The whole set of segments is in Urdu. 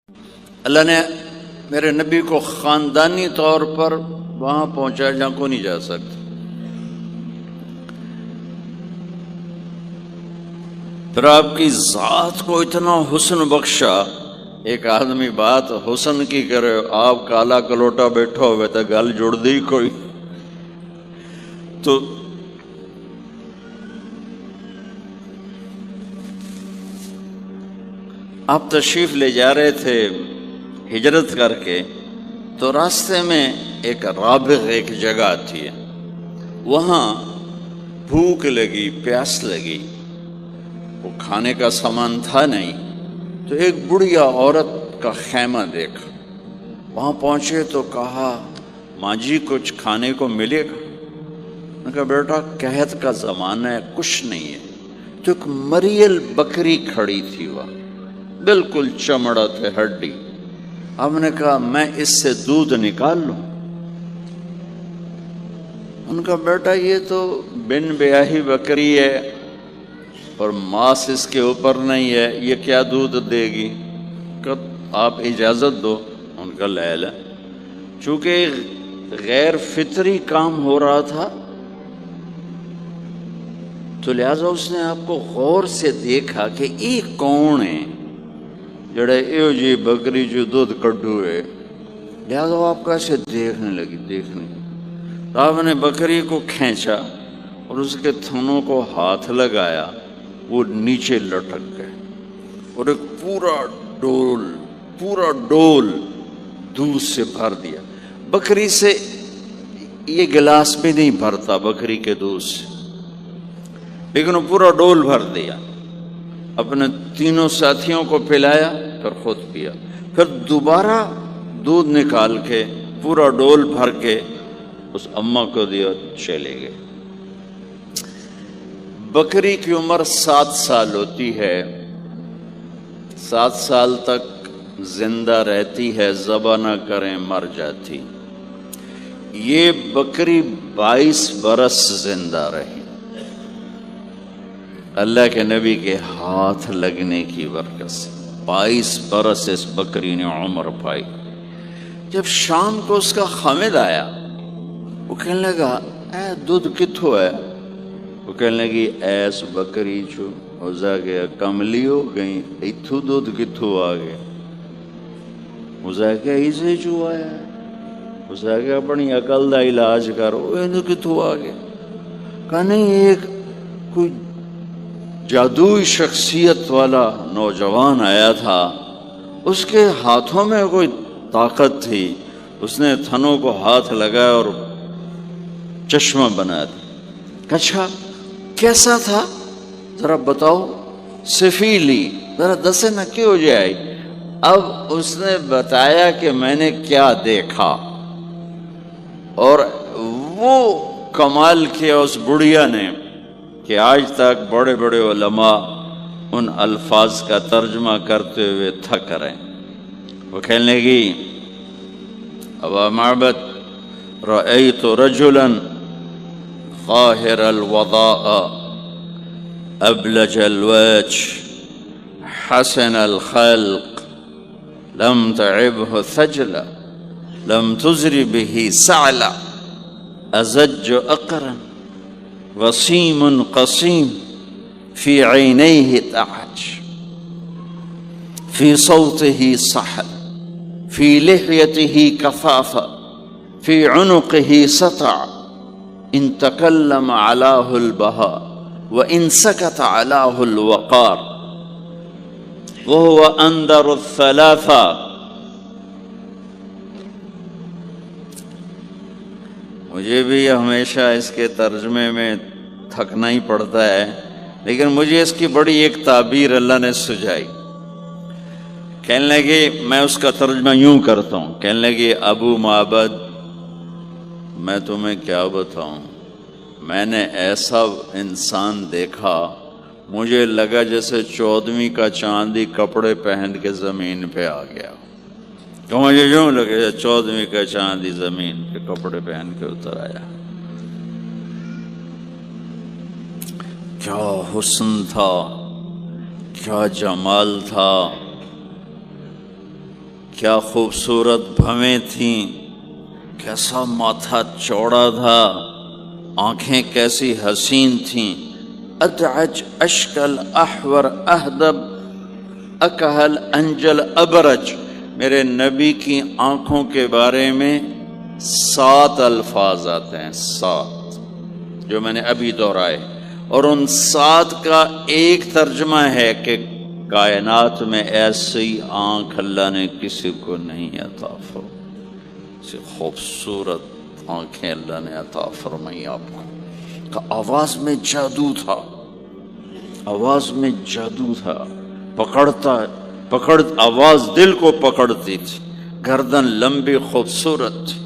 اللہ نے میرے نبی کو خاندانی طور پر وہاں پہنچا جہاں کو نہیں جا سکتا. پھر آپ کی ذات کو اتنا حسن بخشا. ایک آدمی بات حسن کی کرے، آپ کالا کلوٹا بیٹھا ہوئے تو گل جڑ دی کوئی. تو آپ تشریف لے جا رہے تھے ہجرت کر کے، تو راستے میں ایک رابغ ایک جگہ آتی ہے، وہاں بھوک لگی، پیاس لگی، وہ کھانے کا سامان تھا نہیں، تو ایک بڑھیا عورت کا خیمہ دیکھا. وہاں پہنچے تو کہا ماں جی کچھ کھانے کو ملے گا؟ میں نے کہا بیٹا قحط کا زمانہ ہے، کچھ نہیں ہے. تو ایک مریل بکری کھڑی تھی، وہاں بالکل چمڑا تھے ہڈی. ہم نے کہا میں اس سے دودھ نکال لوں؟ ان کا بیٹا یہ تو بن بیاہی بکری ہے اور ماس اس کے اوپر نہیں ہے، یہ کیا دودھ دے گی؟ کہ آپ اجازت دو. ان کا لہلا چونکہ غیر فطری کام ہو رہا تھا تو لہذا اس نے آپ کو غور سے دیکھا کہ یہ کون ہے جڑا ایو جی بکری جو دودھ کڈو ہے. لہذا وہ آپ کو ایسے دیکھنے لگی. تو آپ نے بکری کو کھینچا اور اس کے تھنوں کو ہاتھ لگایا، وہ نیچے لٹک گئے اور ایک پورا ڈول دودھ سے بھر دیا. بکری سے یہ گلاس بھی نہیں بھرتا بکری کے دودھ سے، لیکن وہ پورا ڈول بھر دیا. اپنے تینوں ساتھیوں کو پلایا، پھر خود پیا، پھر دوبارہ دودھ نکال کے پورا ڈول بھر کے اس اماں کو دیا، چلے گئے. بکری کی عمر 7 سال ہوتی ہے، 7 سال تک زندہ رہتی ہے، ذبح نہ کریں مر جاتی. یہ بکری 22 برس زندہ رہی، اللہ کے نبی کے ہاتھ لگنے کی برکت سے 22 برس اس بکری نے عمر پائی. جب شام کو اس کا خامد آیا، وہ کہنے لگا اے دودھ کتھو ہے؟ وہ کہنے لگی ایس بکری چو ہوزا گیا کملی ہو گئی، اتھو دودھ کتھو آ گیا؟ ہوزا گیا اسے چو آیا، ہوزا گیا اپنی عقل دا علاج کرو، یہ کتھو آ گیا؟ کہا نہیں، ایک کوئی جادوئی شخصیت والا نوجوان آیا تھا، اس کے ہاتھوں میں کوئی طاقت تھی، اس نے تھنوں کو ہاتھ لگایا اور چشمہ بنا دیا. اچھا کیسا تھا ذرا بتاؤ؟ سفیلی، ذرا دسے نہ کیوں ہو جائے. اب اس نے بتایا کہ میں نے کیا دیکھا، اور وہ کمال کیا اس بڑھیا نے کہ آج تک بڑے بڑے علماء ان الفاظ کا ترجمہ کرتے ہوئے تھک رہے ہیں. وہ کہنے لگی ابا معبد رأیت رجلا ظاہر الوضاء ابلج الوجه حسن الخلق لم تعبه ثجلا لم تزر به سعلا ازج اقرا وسيم قصيم في عينيه تعج في صوته صحل في لحيته كفافة في عنقه سطع إن تكلم علاه البهاء وإن سكت علاه الوقار وهو أندر الثلاثة. مجھے بھی ہمیشہ اس کے ترجمے میں تھکنا ہی پڑتا ہے، لیکن مجھے اس کی بڑی ایک تعبیر اللہ نے سجائی. کہنے لگے میں اس کا ترجمہ یوں کرتا ہوں، کہنے لگے ابو معبد میں تمہیں کیا بتاؤں، میں نے ایسا انسان دیکھا مجھے لگا جیسے 14ویں کا چاندی کپڑے پہن کے زمین پہ آ گیا. تو مجھے یوں لگے 14ویں کا چاندی زمین پہ کپڑے پہن کے اتر آیا. کیا حسن تھا، کیا جمال تھا. کیا خوبصورت بھویں تھیں، کیسا ماتھا چوڑا تھا، آنکھیں کیسی حسین تھیں. ادعج اشکل احور اہدب اکہل انجل ابرج. میرے نبی کی آنکھوں کے بارے میں 7 الفاظ آتے ہیں، 7 جو میں نے ابھی دہرائے، اور ان 7 کا ایک ترجمہ ہے کہ کائنات میں ایسی آنکھ اللہ نے کسی کو نہیں عطا فرمائی، ایسی خوبصورت آنکھیں اللہ نے عطا فرمائی آپ کو. کہ آواز میں جادو تھا، آواز میں جادو تھا، آواز دل کو پکڑتی تھی. گردن لمبی خوبصورت تھی،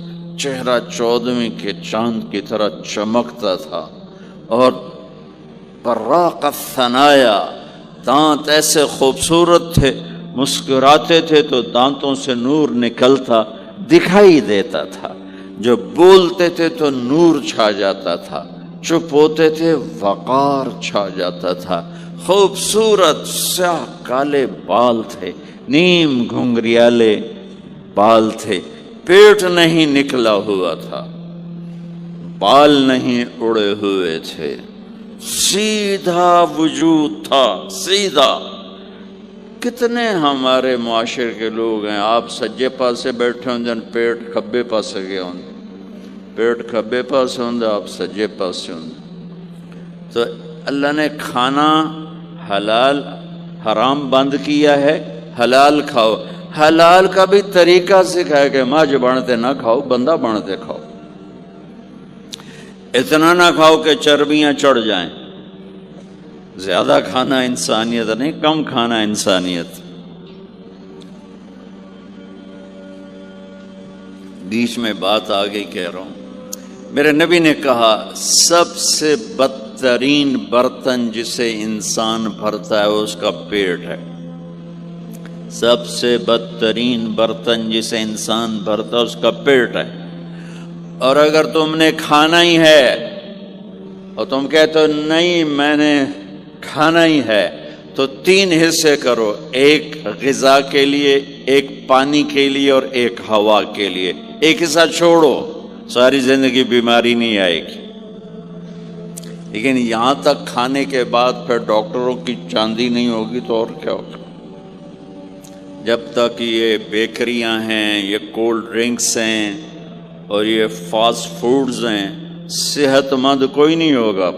چہرہ 14ویں کے چاند کی طرح چمکتا تھا، اور براق الثنایا، دانت ایسے خوبصورت تھے، مسکراتے تھے تو دانتوں سے نور نکلتا دکھائی دیتا تھا. جو بولتے تھے تو نور چھا جاتا تھا، چپ ہوتے تھے وقار چھا جاتا تھا. خوبصورت سیاہ کالے بال تھے، نیم گھنگریالے بال تھے، پیٹ نہیں نکلا ہوا تھا، بال نہیں اڑے ہوئے تھے، سیدھا وجود تھا، سیدھا. کتنے ہمارے معاشرے کے لوگ ہیں، آپ سجے پاسے بیٹھے ہوں جن پیٹ کھبے پاسے گئے ہوں، پیٹ کھبے پاسے ہوں آپ سجے پاسے ہوں. تو اللہ نے کھانا حلال حرام بند کیا ہے، حلال کھاؤ. حلال کا بھی طریقہ سکھایا کہ ماج بنتے نہ کھاؤ، بندہ بنتے کھاؤ. اتنا نہ کھاؤ کہ چربیاں چڑھ جائیں. زیادہ کھانا انسانیت نہیں، کم کھانا انسانیت. بیچ میں بات آ گئی کہہ رہا ہوں. میرے نبی نے کہا سب سے بدترین برتن جسے انسان بھرتا ہے اس کا پیٹ ہے. سب سے بدترین برتن جسے انسان بھرتا ہے اس کا پیٹ ہے. اور اگر تم نے کھانا ہی ہے اور تم کہتے ہو نہیں میں نے کھانا ہی ہے تو 3 حصے کرو، ایک غذا کے لیے، ایک پانی کے لیے اور ایک ہوا کے لیے. ایک حصہ چھوڑو، ساری زندگی بیماری نہیں آئے گی. لیکن یہاں تک کھانے کے بعد پھر ڈاکٹروں کی چاندی نہیں ہوگی تو اور کیا ہوگا. جب تک یہ بیکریاں ہیں، یہ کولڈ ڈرنکس ہیں اور یہ فاسٹ فوڈز ہیں، صحت مند کوئی نہیں ہوگا.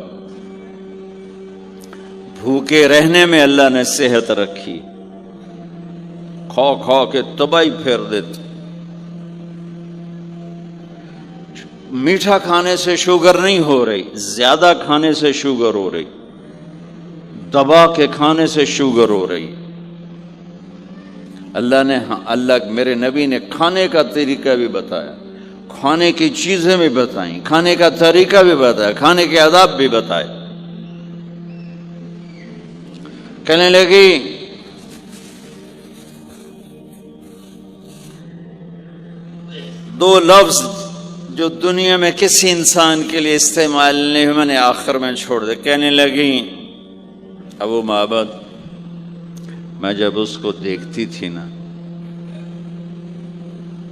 بھوکے رہنے میں اللہ نے صحت رکھی، کھا کھا کے تباہی پھیر دیتے. میٹھا کھانے سے شوگر نہیں ہو رہی، زیادہ کھانے سے شوگر ہو رہی، دبا کے کھانے سے شوگر ہو رہی. اللہ میرے نبی نے کھانے کا طریقہ بھی بتایا، کھانے کی چیزیں بھی بتائیں، کھانے کا طریقہ بھی بتایا، کھانے کے آداب بھی بتائے. کہنے لگی دو لفظ جو دنیا میں کسی انسان کے لیے استعمال نہیں ہوئے، میں نے آخر میں چھوڑ دے. کہنے لگی ابو معبد، میں جب اس کو دیکھتی تھی نا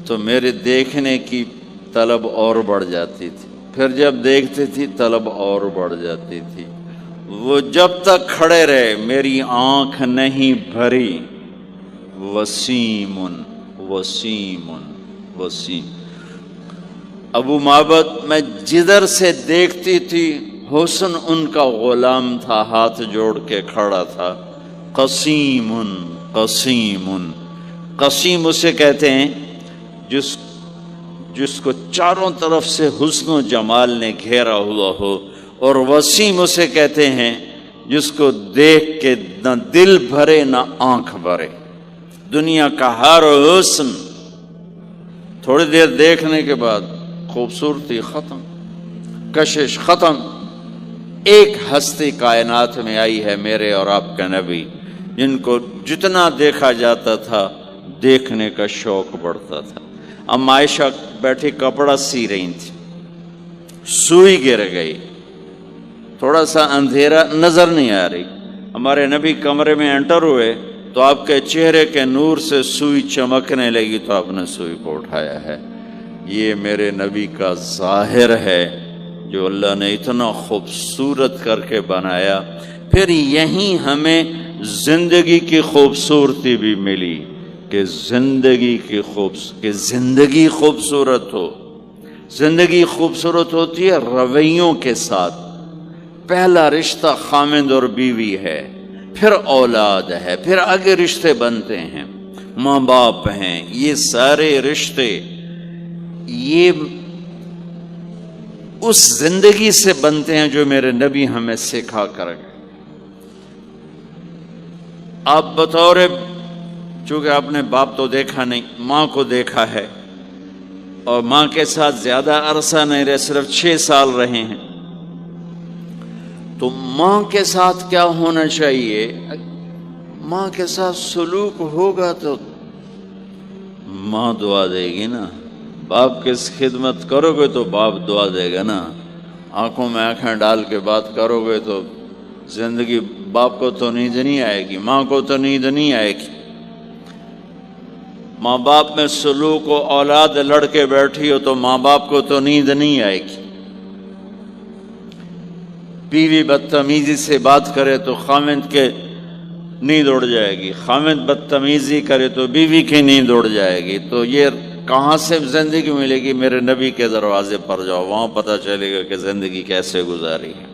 تو میرے دیکھنے کی طلب اور بڑھ جاتی تھی، پھر جب دیکھتی تھی طلب اور بڑھ جاتی تھی. وہ جب تک کھڑے رہے میری آنکھ نہیں بھری. وسیم وسیم وسیم. ابو معبد میں جدھر سے دیکھتی تھی حسن ان کا غلام تھا، ہاتھ جوڑ کے کھڑا تھا. قسیم قسیم. قسیم اسے کہتے ہیں جس کو چاروں طرف سے حسن و جمال نے گھیرا ہوا ہو، اور وسیم اسے کہتے ہیں جس کو دیکھ کے نہ دل بھرے نہ آنکھ بھرے. دنیا کا ہر حسن تھوڑی دیر دیکھنے کے بعد خوبصورتی ختم، کشش ختم. ایک ہستی کائنات میں آئی ہے میرے اور آپ کا نبی، جن کو جتنا دیکھا جاتا تھا دیکھنے کا شوق بڑھتا تھا. ام عائشہ بیٹھی کپڑا سی رہی تھی، سوئی گر گئی، تھوڑا سا اندھیرا نظر نہیں آ رہی. ہمارے نبی کمرے میں انٹر ہوئے تو آپ کے چہرے کے نور سے سوئی چمکنے لگی تو آپ نے سوئی کو اٹھایا ہے۔ یہ میرے نبی کا ظاہر ہے جو اللہ نے اتنا خوبصورت کر کے بنایا۔ پھر یہیں ہمیں زندگی کی خوبصورتی بھی ملی کہ زندگی خوبصورت ہو۔ زندگی خوبصورت ہوتی ہے رویوں کے ساتھ۔ پہلا رشتہ خامند اور بیوی ہے، پھر اولاد ہے، پھر آگے رشتے بنتے ہیں، ماں باپ ہیں، یہ سارے رشتے یہ اس زندگی سے بنتے ہیں جو میرے نبی ہمیں سکھا کر گئے۔ آپ بطور، چونکہ آپ نے باپ تو دیکھا نہیں، ماں کو دیکھا ہے، اور ماں کے ساتھ زیادہ عرصہ نہیں رہے، صرف 6 سال رہے ہیں، تو ماں کے ساتھ کیا ہونا چاہیے؟ ماں کے ساتھ سلوک ہوگا تو ماں دعا دے گی نا۔ باپ کی خدمت کرو گے تو باپ دعا دے گا نا۔ آنکھوں میں آنکھیں ڈال کے بات کرو گے تو زندگی، باپ کو تو نیند نہیں آئے گی، ماں کو تو نیند نہیں آئے گی۔ ماں باپ میں سلوک و اولاد لڑ کے بیٹھی ہو تو ماں باپ کو تو نیند نہیں آئے گی۔ بیوی بدتمیزی سے بات کرے تو خامند کے نیند اڑ جائے گی، خامند بدتمیزی کرے تو بیوی کی نیند اڑ جائے گی۔ تو یہ کہاں سے زندگی ملے گی؟ میرے نبی کے دروازے پر جاؤ، وہاں پتہ چلے گا کہ زندگی کیسے گزاری ہے۔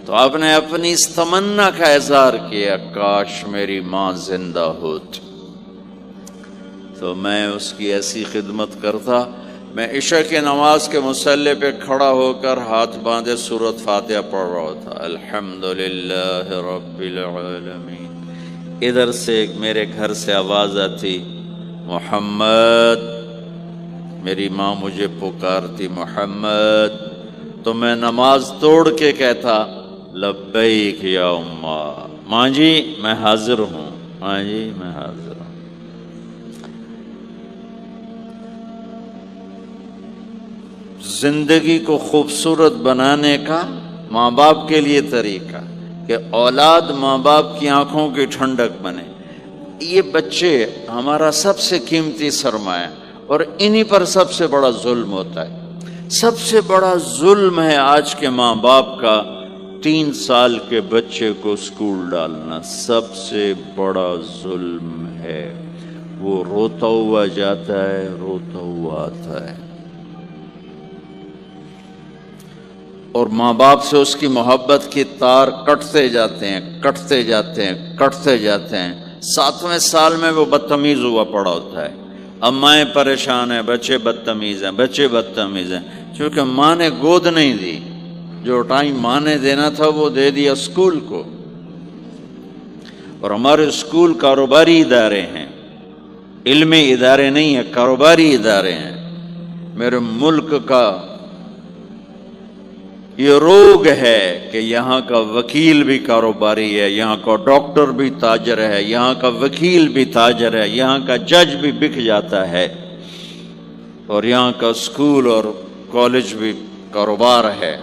تو آپ نے اپنی اس تمنا کا اظہار کیا، کاش میری ماں زندہ ہوتی تو میں اس کی ایسی خدمت کرتا۔ میں عشاء کی نماز کے مصلی پہ کھڑا ہو کر ہاتھ باندھے سورۃ فاتحہ پڑھ رہا تھا، الحمدللہ رب العالمین۔ ادھر سے میرے گھر سے آواز آتی، محمد، میری ماں مجھے پکارتی محمد، تو میں نماز توڑ کے کہتا لبیک یا اماں، ماں جی میں حاضر ہوں، ماں جی میں حاضر ہوں۔ زندگی کو خوبصورت بنانے کا ماں باپ کے لیے طریقہ کہ اولاد ماں باپ کی آنکھوں کی ٹھنڈک بنے۔ یہ بچے ہمارا سب سے قیمتی سرمایہ، اور انہی پر سب سے بڑا ظلم ہوتا ہے۔ سب سے بڑا ظلم ہے آج کے ماں باپ کا 3 سال کے بچے کو اسکول ڈالنا، سب سے بڑا ظلم ہے۔ وہ روتا ہوا جاتا ہے، روتا ہوا آتا ہے، اور ماں باپ سے اس کی محبت کی تار کٹتے جاتے ہیں، کٹتے جاتے ہیں، کٹتے جاتے ہیں۔ 7ویں سال میں وہ بدتمیز ہوا پڑا ہوتا ہے۔ اب مائیں پریشان ہیں، بچے بدتمیز ہیں، بچے بدتمیز ہیں، کیونکہ ماں نے گود نہیں دی۔ جو ٹائم ماں نے دینا تھا وہ دے دیا اسکول کو۔ اور ہمارے اسکول کاروباری ادارے ہیں، علمی ادارے نہیں ہیں، کاروباری ادارے ہیں۔ میرے ملک کا یہ روگ ہے کہ یہاں کا وکیل بھی کاروباری ہے، یہاں کا ڈاکٹر بھی تاجر ہے، یہاں کا وکیل بھی تاجر ہے، یہاں کا جج بھی بک جاتا ہے، اور یہاں کا اسکول اور کالج بھی کاروبار ہے۔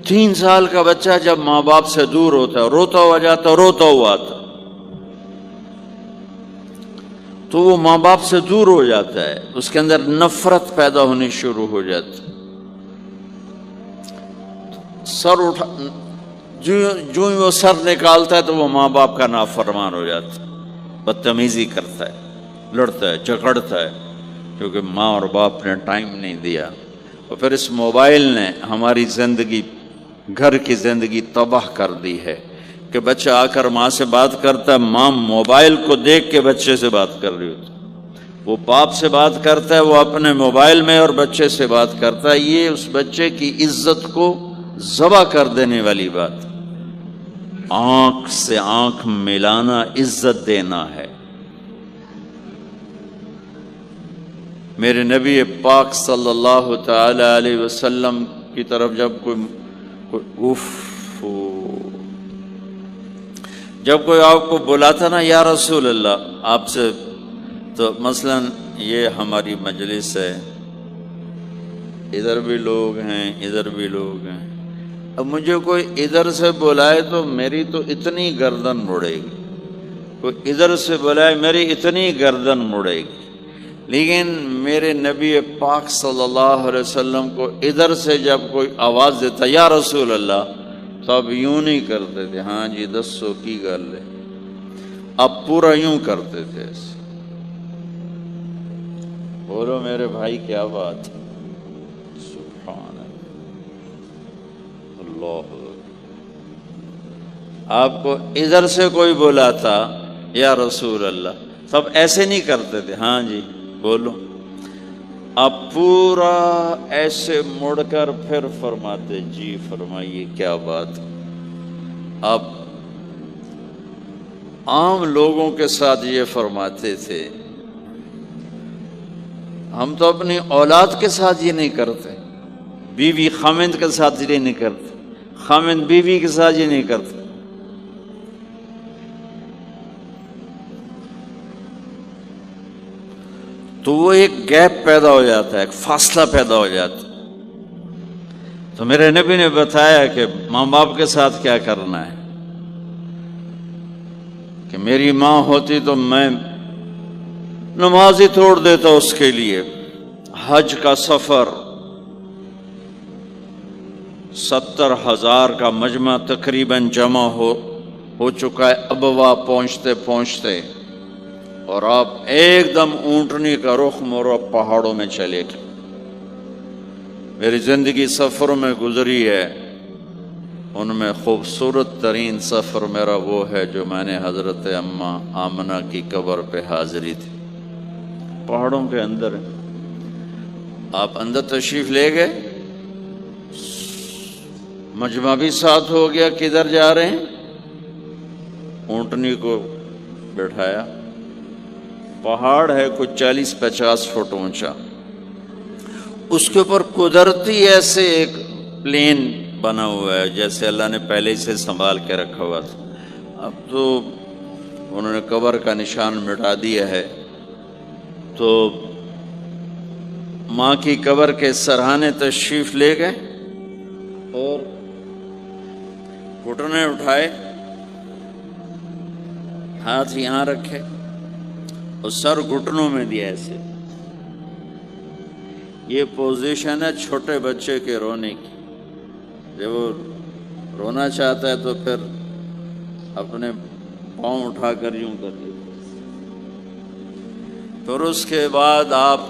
3 سال کا بچہ جب ماں باپ سے دور ہوتا ہے، روتا ہوا جاتا، روتا ہوا آتا، تو وہ ماں باپ سے دور ہو جاتا ہے، اس کے اندر نفرت پیدا ہونی شروع ہو جاتی۔ سر اٹھا، جو ہی وہ سر نکالتا ہے تو وہ ماں باپ کا نافرمان ہو جاتا ہے، بدتمیزی کرتا ہے، لڑتا ہے، جھگڑتا ہے، کیونکہ ماں اور باپ نے ٹائم نہیں دیا۔ اور پھر اس موبائل نے ہماری زندگی، گھر کی زندگی تباہ کر دی ہے کہ بچہ آ کر ماں سے بات کرتا ہے، ماں موبائل کو دیکھ کے بچے سے بات کر رہی ہوتی، وہ باپ سے بات کرتا ہے، وہ اپنے موبائل میں اور بچے سے بات کرتا ہے۔ یہ اس بچے کی عزت کو ذبح کر دینے والی بات۔ آنکھ سے آنکھ ملانا عزت دینا ہے۔ میرے نبی پاک صلی اللہ تعالی علیہ وسلم کی طرف جب کوئی آپ کو بلاتا نا یا رسول اللہ آپ سے، تو مثلا یہ ہماری مجلس ہے، ادھر بھی لوگ ہیں، ادھر بھی لوگ ہیں، اب مجھے کوئی ادھر سے بلائے تو میری تو اتنی گردن مڑے گی، کوئی ادھر سے بلائے میری اتنی گردن مڑے گی، لیکن میرے نبی پاک صلی اللہ علیہ وسلم کو ادھر سے جب کوئی آواز دیتا یا رسول اللہ، تو اب یوں نہیں کرتے تھے ہاں جی دسو کی گل ہے، اب پورا یوں کرتے تھے ایسے۔ بولو میرے بھائی کیا بات ہے، سبحان اللہ۔ آپ کو ادھر سے کوئی بلاتا یا رسول اللہ، سب ایسے نہیں کرتے تھے ہاں جی بولو، اب پورا ایسے مڑ کر پھر فرماتے جی فرمائیے کیا بات۔ اب عام لوگوں کے ساتھ یہ فرماتے تھے، ہم تو اپنی اولاد کے ساتھ یہ نہیں کرتے، بیوی خامند کے ساتھ یہ نہیں کرتے، خامند بیوی کے ساتھ یہ نہیں کرتے۔ تو وہ ایک گیپ پیدا ہو جاتا ہے، ایک فاصلہ پیدا ہو جاتا ہے۔ تو میرے نبی نے بتایا کہ ماں باپ کے ساتھ کیا کرنا ہے، کہ میری ماں ہوتی تو میں نماز ہی توڑ دیتا اس کے لیے۔ حج کا سفر 70,000 کا مجمع تقریباً جمع ہو چکا ہے ابوا پہنچتے پہنچتے، اور آپ ایک دم اونٹنی کا رخ مورو پہاڑوں میں چلے گئے۔ میری زندگی سفروں میں گزری ہے، ان میں خوبصورت ترین سفر میرا وہ ہے جو میں نے حضرت اماں آمنہ کی قبر پہ حاضری تھی، پہاڑوں کے اندر۔ آپ اندر تشریف لے گئے، مجمع بھی ساتھ ہو گیا، کدھر جا رہے ہیں؟ اونٹنی کو بٹھایا، پہاڑ ہے کچھ 40-50 فٹ اونچا، اس کے اوپر قدرتی ایسے ایک پلین بنا ہوا ہے جیسے اللہ نے پہلے سے سنبھال کے رکھا ہوا تھا۔ اب تو انہوں نے قبر کا نشان مٹا دیا ہے، تو ماں کی قبر کے سرہانے تشریف لے گئے اور گھٹنے اٹھائے، ہاتھ یہاں رکھے اور سر گھٹنوں میں دیا ایسے۔ یہ پوزیشن ہے چھوٹے بچے کے رونے کی، جب وہ رونا چاہتا ہے تو پھر اپنے پاؤں اٹھا کر یوں کر دیتا۔ پھر اس کے بعد آپ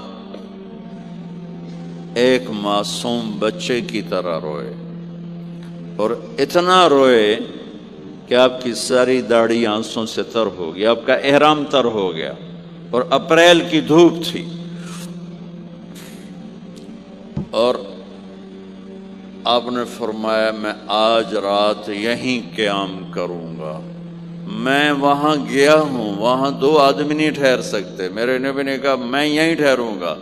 ایک معصوم بچے کی طرح روئے، اور اتنا روئے کہ آپ کی ساری داڑھی آنسوں سے تر ہو گئی، آپ کا احرام تر ہو گیا، اور اپریل کی دھوپ تھی، اور آپ نے فرمایا میں آج رات یہیں قیام کروں گا۔ میں وہاں گیا ہوں، وہاں 2 آدمی نہیں ٹھہر سکتے، میرے نبی نے کہا میں یہیں ٹھہروں گا۔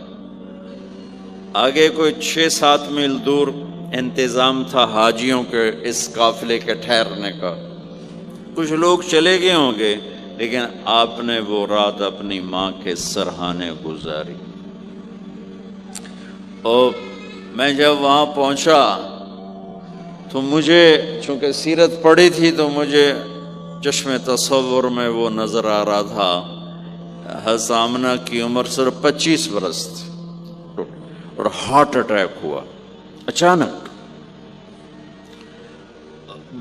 آگے کوئی 6-7 میل دور انتظام تھا حاجیوں کے اس قافلے کے ٹھہرنے کا، کچھ لوگ چلے گئے ہوں گے، لیکن آپ نے وہ رات اپنی ماں کے سرہانے گزاری۔ اور میں جب وہاں پہنچا تو مجھے چونکہ سیرت پڑھی تھی تو مجھے چشم تصور میں وہ نظر آ رہا تھا، حضرت آمنہ کی عمر صرف 25 برس تھی، اور ہارٹ اٹیک ہوا اچانک،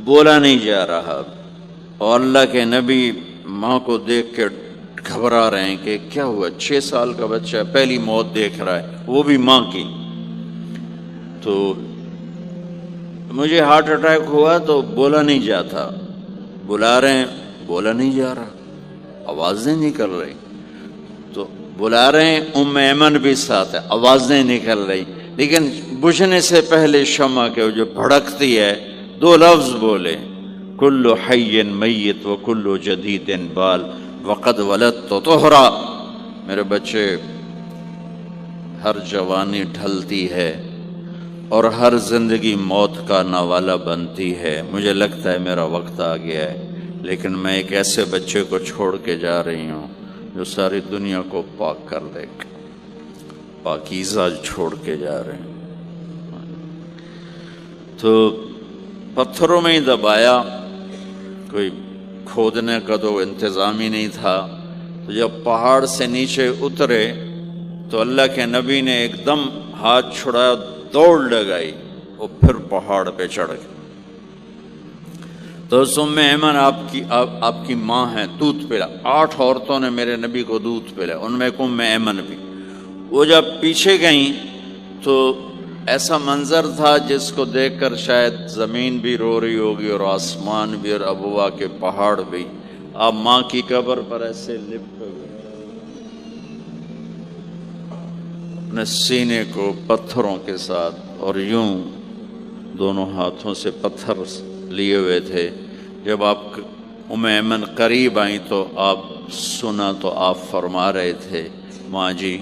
بولا نہیں جا رہا، اور اللہ کے نبی ماں کو دیکھ کے گھبرا رہے ہیں کہ کیا ہوا، 6 سال کا بچہ پہلی موت دیکھ رہا ہے، وہ بھی ماں کی۔ تو مجھے ہارٹ اٹیک ہوا تو بولا نہیں جاتا، بلا رہے ہیں بولا نہیں جا رہا، آوازیں نکل رہی، تو بلا رہے ہیں ام ایمن بھی ساتھ ہے، آوازیں نکل رہی، لیکن بجھنے سے پہلے شمع کے جو بھڑکتی ہے 2 لفظ بولے، کل حی میت و کل جدید بال وقد ولدت طہرا۔ میرے بچے، ہر جوانی ڈھلتی ہے اور ہر زندگی موت کا نوالا بنتی ہے، مجھے لگتا ہے میرا وقت آ گیا ہے، لیکن میں ایک ایسے بچے کو چھوڑ کے جا رہی ہوں جو ساری دنیا کو پاک کر دے گا، پاکیزہ چھوڑ کے جا رہے ہیں۔ تو پتھروں میں ہی دبایا، کوئی کھودنے کا تو انتظام ہی نہیں تھا۔ تو جب پہاڑ سے نیچے اترے تو اللہ کے نبی نے ایک دم ہاتھ چھڑایا، دوڑ لگائی، اور پھر پہاڑ پہ چڑھ گئے۔ تو ام ایمن آپ کی ماں ہے، دودھ پلا، 8 عورتوں نے میرے نبی کو دودھ پلا، ان میں ام ایمن بھی۔ وہ جب پیچھے گئیں تو ایسا منظر تھا جس کو دیکھ کر شاید زمین بھی رو رہی ہوگی اور آسمان بھی، اور ابوا کے پہاڑ بھی۔ آپ ماں کی قبر پر ایسے لپٹ گئے، اپنے سینے کو پتھروں کے ساتھ، اور یوں دونوں ہاتھوں سے پتھر لیے ہوئے تھے۔ جب آپ ام ایمن قریب آئیں تو آپ سنا تو آپ فرما رہے تھے، ماں جی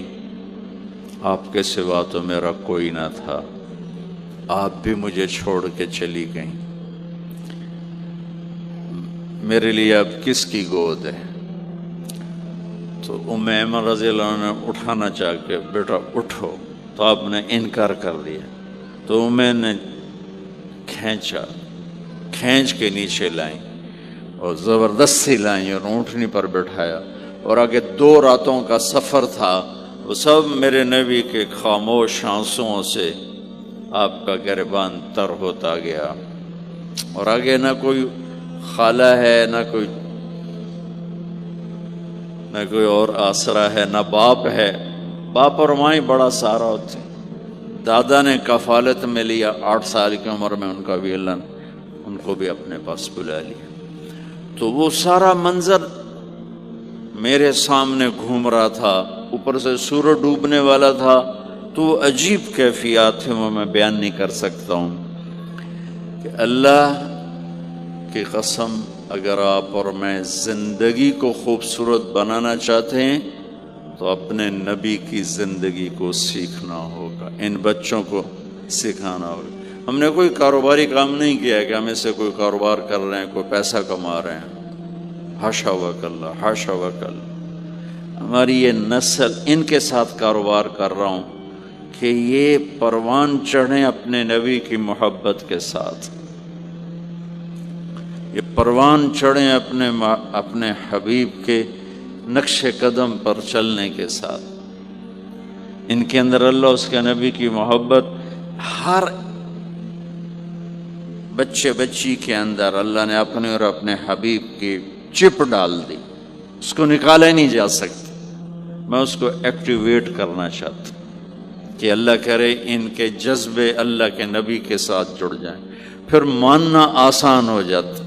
آپ کے سوا تو میرا کوئی نہ تھا، آپ بھی مجھے چھوڑ کے چلی گئیں، میرے لیے اب کس کی گود ہے؟ تو ام ایمن رضی اللہ عنہ نے اٹھانا چاہ کے، بیٹا اٹھو، تو آپ نے انکار کر دیا۔ تو میں نے کھینچ کے نیچے لائیں اور زبردستی لائیں اور اونٹنی پر بٹھایا، اور آگے 2 راتوں کا سفر تھا، وہ سب میرے نبی کے خاموش آنسوؤں سے آپ کا گریبان تر ہوتا گیا۔ اور آگے نہ کوئی خالہ ہے، نہ کوئی اور آسرا ہے، نہ باپ ہے۔ باپ اور ماں ہی بڑا سہارا ہوتے۔ دادا نے کفالت میں لیا، 8 سال کی عمر میں ان کا بھی اللہ نے ان کو بھی اپنے پاس بلا لیا۔ تو وہ سارا منظر میرے سامنے گھوم رہا تھا، اوپر سے سورج ڈوبنے والا تھا، تو وہ عجیب کیفیات تھے، وہ میں بیان نہیں کر سکتا ہوں کہ اللہ کی قسم اگر آپ اور میں زندگی کو خوبصورت بنانا چاہتے ہیں تو اپنے نبی کی زندگی کو سیکھنا ہوگا، ان بچوں کو سکھانا ہوگا۔ ہم نے کوئی کاروباری کام نہیں کیا ہے کہ ہم اس سے کوئی کاروبار کر رہے ہیں، کوئی پیسہ کما رہے ہیں، حاشا وکلا، حاشا وکلا۔ ہماری یہ نسل ان کے ساتھ کاروبار کر رہا ہوں کہ یہ پروان چڑھیں اپنے نبی کی محبت کے ساتھ، یہ پروان چڑھیں اپنے حبیب کے نقش قدم پر چلنے کے ساتھ۔ ان کے اندر اللہ اس کے نبی کی محبت ہر بچے بچی کے اندر اللہ نے اپنے اور اپنے حبیب کی چپ ڈال دی، اس کو نکالا ہی نہیں جا سکتا۔ میں اس کو ایکٹیویٹ کرنا چاہتا ہوں کہ اللہ کرے ان کے جذبے اللہ کے نبی کے ساتھ جڑ جائیں، پھر ماننا آسان ہو جاتا،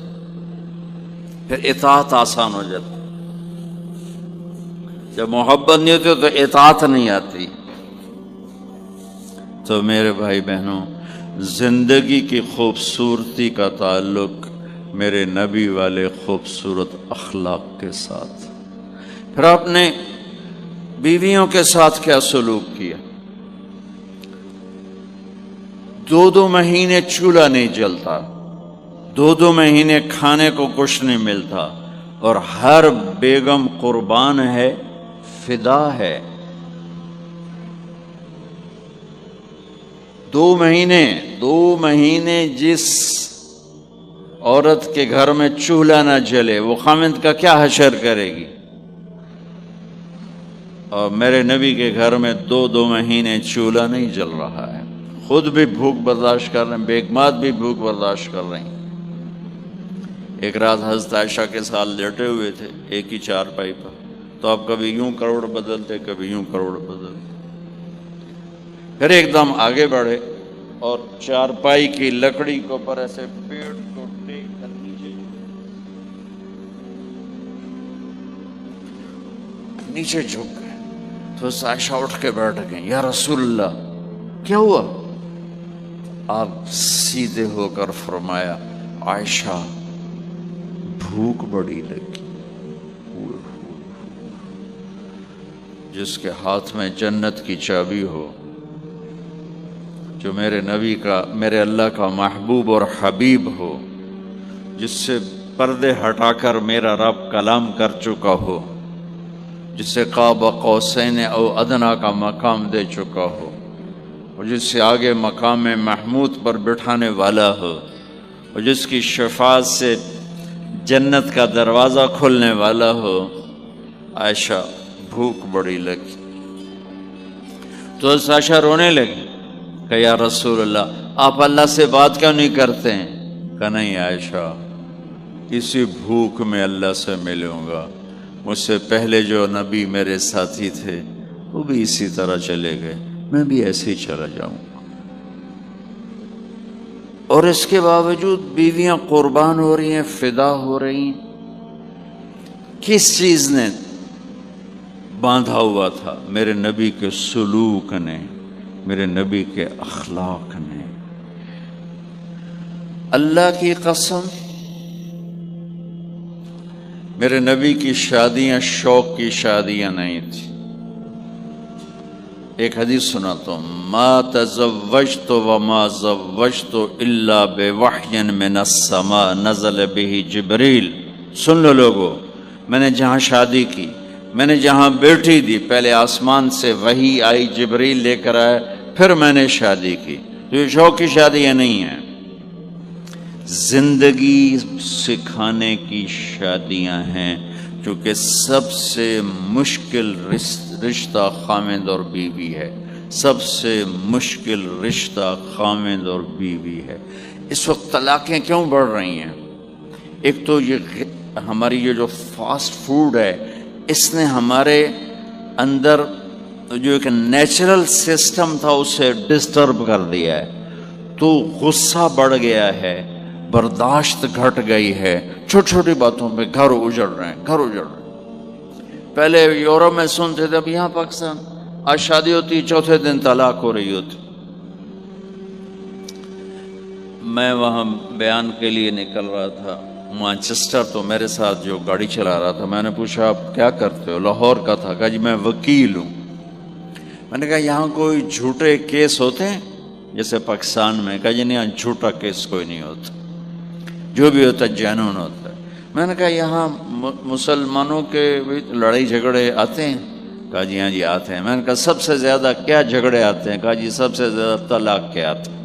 پھر اطاعت آسان ہو جاتی۔ جب محبت نہیں ہوتی تو اطاعت نہیں آتی۔ تو میرے بھائی بہنوں، زندگی کی خوبصورتی کا تعلق میرے نبی والے خوبصورت اخلاق کے ساتھ۔ پھر آپ نے بیویوں کے ساتھ کیا سلوک کیا؟ 2 مہینے چولہا نہیں جلتا، 2 مہینے کھانے کو کچھ نہیں ملتا، اور ہر بیگم قربان ہے، فدا ہے۔ 2 مہینے جس عورت کے گھر میں چولہا نہ جلے وہ خامند کا کیا حشر کرے گی؟ اور میرے نبی کے گھر میں 2 مہینے چولہا نہیں جل رہا ہے، خود بھی بھوک برداشت کر رہے ہیں، بیگمات بھی بھوک برداشت کر رہے ہیں۔ ایک رات حضرت عائشہ کے ساتھ لیٹے ہوئے تھے ایک ہی چارپائی پر، تو آپ کبھی یوں کروڑ بدلتے، کبھی یوں کروڑ بدلتے۔ پھر ایک دم آگے بڑھے اور چارپائی کی لکڑی کے اوپر ایسے پیٹ کو ٹیک کر نیچے جھک گئے۔ تو عائشہ اٹھ کے بیٹھ گئیں، یا رسول اللہ کیا ہوا؟ آپ سیدھے ہو کر فرمایا، عائشہ بھوک بڑی لگی۔ جس کے ہاتھ میں جنت کی چابی ہو، جو میرے نبی کا، میرے اللہ کا محبوب اور حبیب ہو، جس سے پردے ہٹا کر میرا رب کلام کر چکا ہو، جسے قاب قوسین او ادنیٰ کا مقام دے چکا ہو، اور جس سے آگے مقام محمود پر بٹھانے والا ہو، اور جس کی شفاعت سے جنت کا دروازہ کھلنے والا ہو۔ عائشہ بھوک بڑی لگی تو عائشہ رونے لگی کہ یا رسول اللہ آپ اللہ سے بات کیوں نہیں کرتے ہیں؟ کہ نہیں عائشہ، اسی بھوک میں اللہ سے ملوں گا، مجھ سے پہلے جو نبی میرے ساتھی تھے وہ بھی اسی طرح چلے گئے، میں بھی ایسے ہی چلا جاؤں گا۔ اور اس کے باوجود بیویاں قربان ہو رہی ہیں، فدا ہو رہی ہیں۔ کس چیز نے باندھا ہوا تھا؟ میرے نبی کے سلوک نے، میرے نبی کے اخلاق نے۔ اللہ کی قسم، میرے نبی کی شادیاں شوق کی شادیاں نہیں تھی۔ ایک حدیث سناتا ہوں، ما تزوجت وما زوجت الا بوحی من السماء نزل به جبریل۔ سن لو لوگو، میں نے جہاں شادی کی، میں نے جہاں بیٹی دی، پہلے آسمان سے وحی آئی، جبریل لے کر آئے، پھر میں نے شادی کی۔ تو یہ شوق کی شادیاں نہیں ہیں، زندگی سکھانے کی شادیاں ہیں، کیونکہ سب سے مشکل رشتہ خامند اور بیوی ہے، سب سے مشکل رشتہ خامند اور بیوی ہے۔ اس وقت طلاقیں کیوں بڑھ رہی ہیں؟ ایک تو یہ ہماری یہ جو فاسٹ فوڈ ہے، اس نے ہمارے اندر جو ایک نیچرل سسٹم تھا اسے ڈسٹرب کر دیا ہے، تو غصہ بڑھ گیا ہے، برداشت گھٹ گئی ہے، چھوٹی چھوٹی باتوں پہ گھر اجڑ رہے ہیں، گھر اجڑ رہے ہیں۔ پہلے یورپ میں سنتے تھے، اب یہاں پاکستان آج شادی ہوتی، چوتھے دن طلاق ہو رہی ہوتی۔ میں وہاں بیان کے لیے نکل رہا تھا مانچسٹر، تو میرے ساتھ جو گاڑی چلا رہا تھا، میں نے پوچھا آپ کیا کرتے ہو؟ لاہور کا تھا۔ کہا جی میں وکیل ہوں۔ میں نے کہا یہاں کوئی جھوٹے کیس ہوتے ہیں جیسے پاکستان میں؟ کہا جی نہیں، یہاں جھوٹا کیس کوئی نہیں ہوتا، جو بھی ہوتا ہے جینون ہوتا ہے۔ میں نے کہا یہاں مسلمانوں کے بھی لڑائی جھگڑے آتے ہیں؟ کہا جی ہاں جی آتے ہیں۔ میں نے کہا سب سے زیادہ کیا جھگڑے آتے ہیں؟ کہا جی سب سے زیادہ طلاق کے آتے ہیں،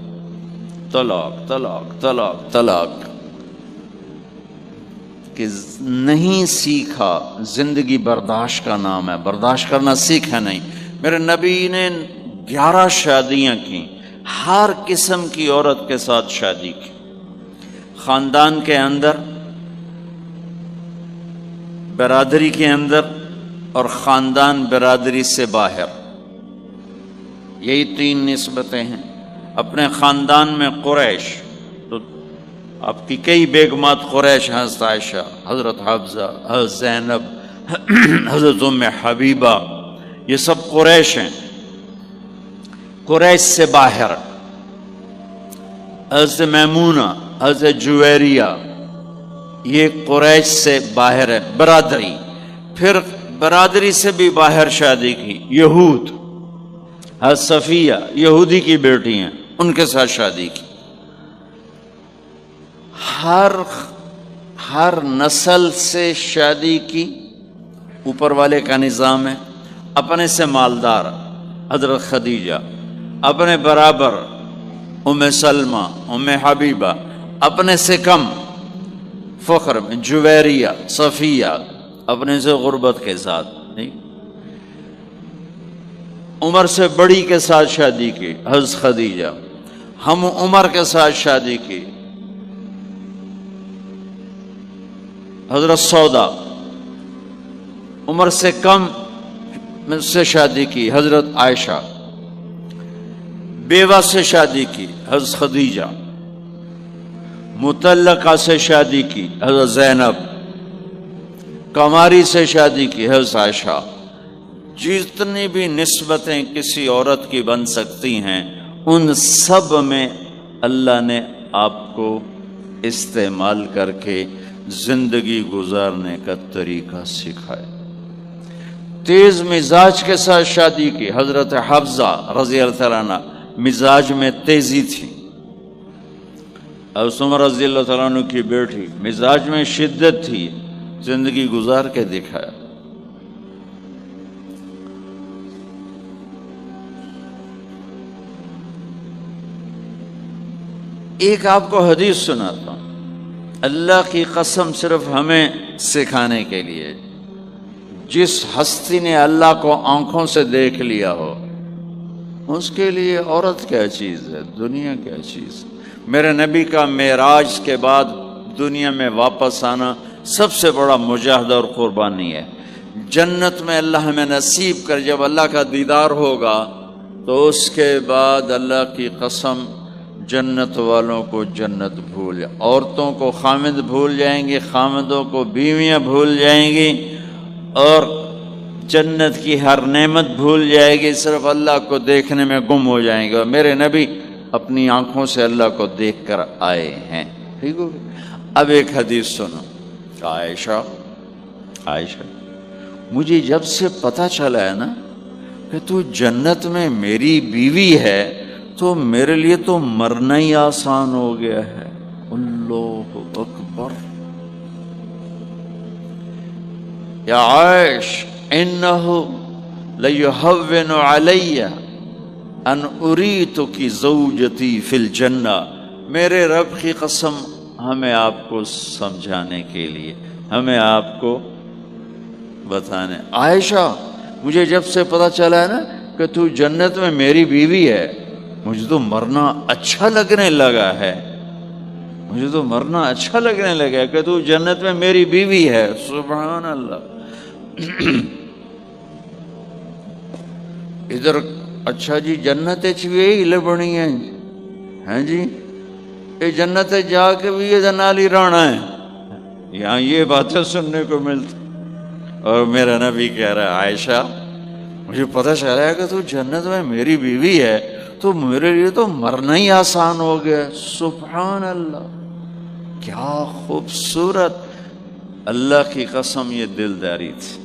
طلاق طلاق طلاق طلاق۔ کہ نہیں سیکھا، زندگی برداشت کا نام ہے، برداشت کرنا سیکھا نہیں۔ میرے نبی نے 11 شادیاں کی، ہر قسم کی عورت کے ساتھ شادی کی، خاندان کے اندر، برادری کے اندر، اور خاندان برادری سے باہر۔ یہی 3 نسبتیں ہیں۔ اپنے خاندان میں قریش، تو آپ کی کئی بیگمات قریش، حضرت عائشہ، حضرت حفصہ، حضرت زینب، حضرت ام حبیبہ، یہ سب قریش ہیں۔ قریش سے باہر حضرت میمونہ، حضرت جویریہ، یہ قریش سے باہر ہے، برادری۔ پھر برادری سے بھی باہر شادی کی، یہود، حضرت صفیہ یہودی کی بیٹی ہیں، ان کے ساتھ شادی کی۔ ہر نسل سے شادی کی، اوپر والے کا نظام ہے۔ اپنے سے مالدار حضرت خدیجہ، اپنے برابر ام سلمہ، ام حبیبہ، اپنے سے کم فخر میں جویریہ، صفیہ، اپنے سے غربت کے ساتھ۔ عمر سے بڑی کے ساتھ شادی کی، حضرت خدیجہ۔ ہم عمر کے ساتھ شادی کی، حضرت سودا۔ عمر سے کم سے شادی کی، حضرت عائشہ۔ بیوہ سے شادی کی، حضرت خدیجہ۔ مطلقہ سے شادی کی، حضرت زینب۔ کماری سے شادی کی، حضرت عائشہ۔ جتنی بھی نسبتیں کسی عورت کی بن سکتی ہیں، ان سب میں اللہ نے آپ کو استعمال کر کے زندگی گزارنے کا طریقہ سکھایا۔ تیز مزاج کے ساتھ شادی کی، حضرت حفصہ رضی اللہ تعالیٰ عنہ، مزاج میں تیزی تھی۔ حضرت عمر رضی اللہ تعالیٰ عنہ کی بیٹی، مزاج میں شدت تھی، زندگی گزار کے دکھایا۔ ایک آپ کو حدیث سناتا ہوں، اللہ کی قسم صرف ہمیں سکھانے کے لیے، جس ہستی نے اللہ کو آنکھوں سے دیکھ لیا ہو اس کے لیے عورت کیا چیز ہے، دنیا کیا چیز ہے۔ میرے نبی کا معراج کے بعد دنیا میں واپس آنا سب سے بڑا مجاہدہ اور قربانی ہے۔ جنت میں اللہ ہمیں نصیب کر، جب اللہ کا دیدار ہوگا تو اس کے بعد اللہ کی قسم جنت والوں کو جنت بھول جائے، عورتوں کو خامد بھول جائیں گے، خامدوں کو بیویاں بھول جائیں گی، اور جنت کی ہر نعمت بھول جائے گی، صرف اللہ کو دیکھنے میں گم ہو جائیں گے۔ اور میرے نبی اپنی آنکھوں سے اللہ کو دیکھ کر آئے ہیں۔ ٹھیک ہو گیا؟ اب ایک حدیث سنو۔ عائشہ مجھے جب سے پتہ چلا ہے نا کہ تو جنت میں میری بیوی ہے تو میرے لیے تو مرنا ہی آسان ہو گیا ہے۔ اللہ اکبر۔ یا عائش انہ لیہون علی ان اریتک زوجتی فی الجنہ، میرے رب کی قسم ہمیں آپ کو سمجھانے کے لیے، ہمیں آپ کو بتانے، عائشہ مجھے جب سے پتہ چلا ہے نا کہ تو جنت میں میری بیوی ہے، مجھے تو مرنا اچھا لگنے لگا ہے، مجھے تو مرنا اچھا لگنے لگا ہے کہ تو جنت میں میری بیوی ہے۔ سبحان اللہ۔ ادھر اچھا جی جنت بھی لبنی ہے جی، یہ جنت جا کے بھی یہ نالی رانا ہے، یہاں یہ باتیں سننے کو ملتی۔ اور میرا نبی کہہ رہا ہے عائشہ مجھے پتہ چلا ہے کہ تو جنت میں میری بیوی ہے تو میرے لیے تو مرنا ہی آسان ہو گیا۔ سبحان اللہ، کیا خوبصورت، اللہ کی قسم یہ دلداری تھی۔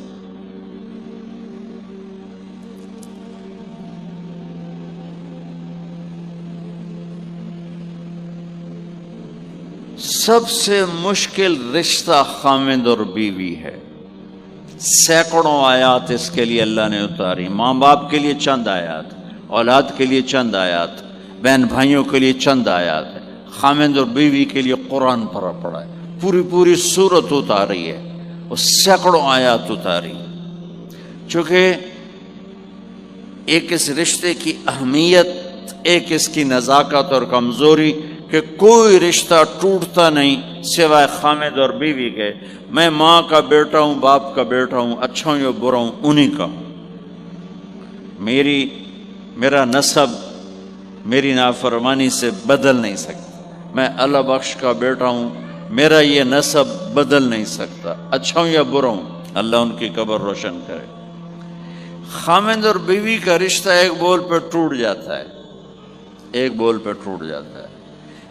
سب سے مشکل رشتہ خامد اور بیوی ہے۔ سینکڑوں آیات اس کے لیے اللہ نے اتاری، ماں باپ کے لیے چند آیات، اولاد کے لیے چند آیات، بہن بھائیوں کے لیے چند آیات ہے، خامد اور بیوی کے لیے قرآن پڑھا پڑا ہے، پوری سورت اتاری ہے، اور سینکڑوں آیات اتاری۔ چونکہ ایک اس رشتے کی اہمیت، ایک اس کی نزاکت اور کمزوری کہ کوئی رشتہ ٹوٹتا نہیں سوائے خامد اور بیوی کے۔ میں ماں کا بیٹا ہوں، باپ کا بیٹا ہوں، اچھا ہوں یا برا ہوں، انہی کا ہوں۔ میرا نسب میری نافرمانی سے بدل نہیں سکتا۔ میں اللہ بخش کا بیٹا ہوں، میرا یہ نسب بدل نہیں سکتا، اچھا ہوں یا برا ہوں، اللہ ان کی قبر روشن کرے۔ خامد اور بیوی کا رشتہ ایک بول پہ ٹوٹ جاتا ہے، ایک بول پہ ٹوٹ جاتا ہے،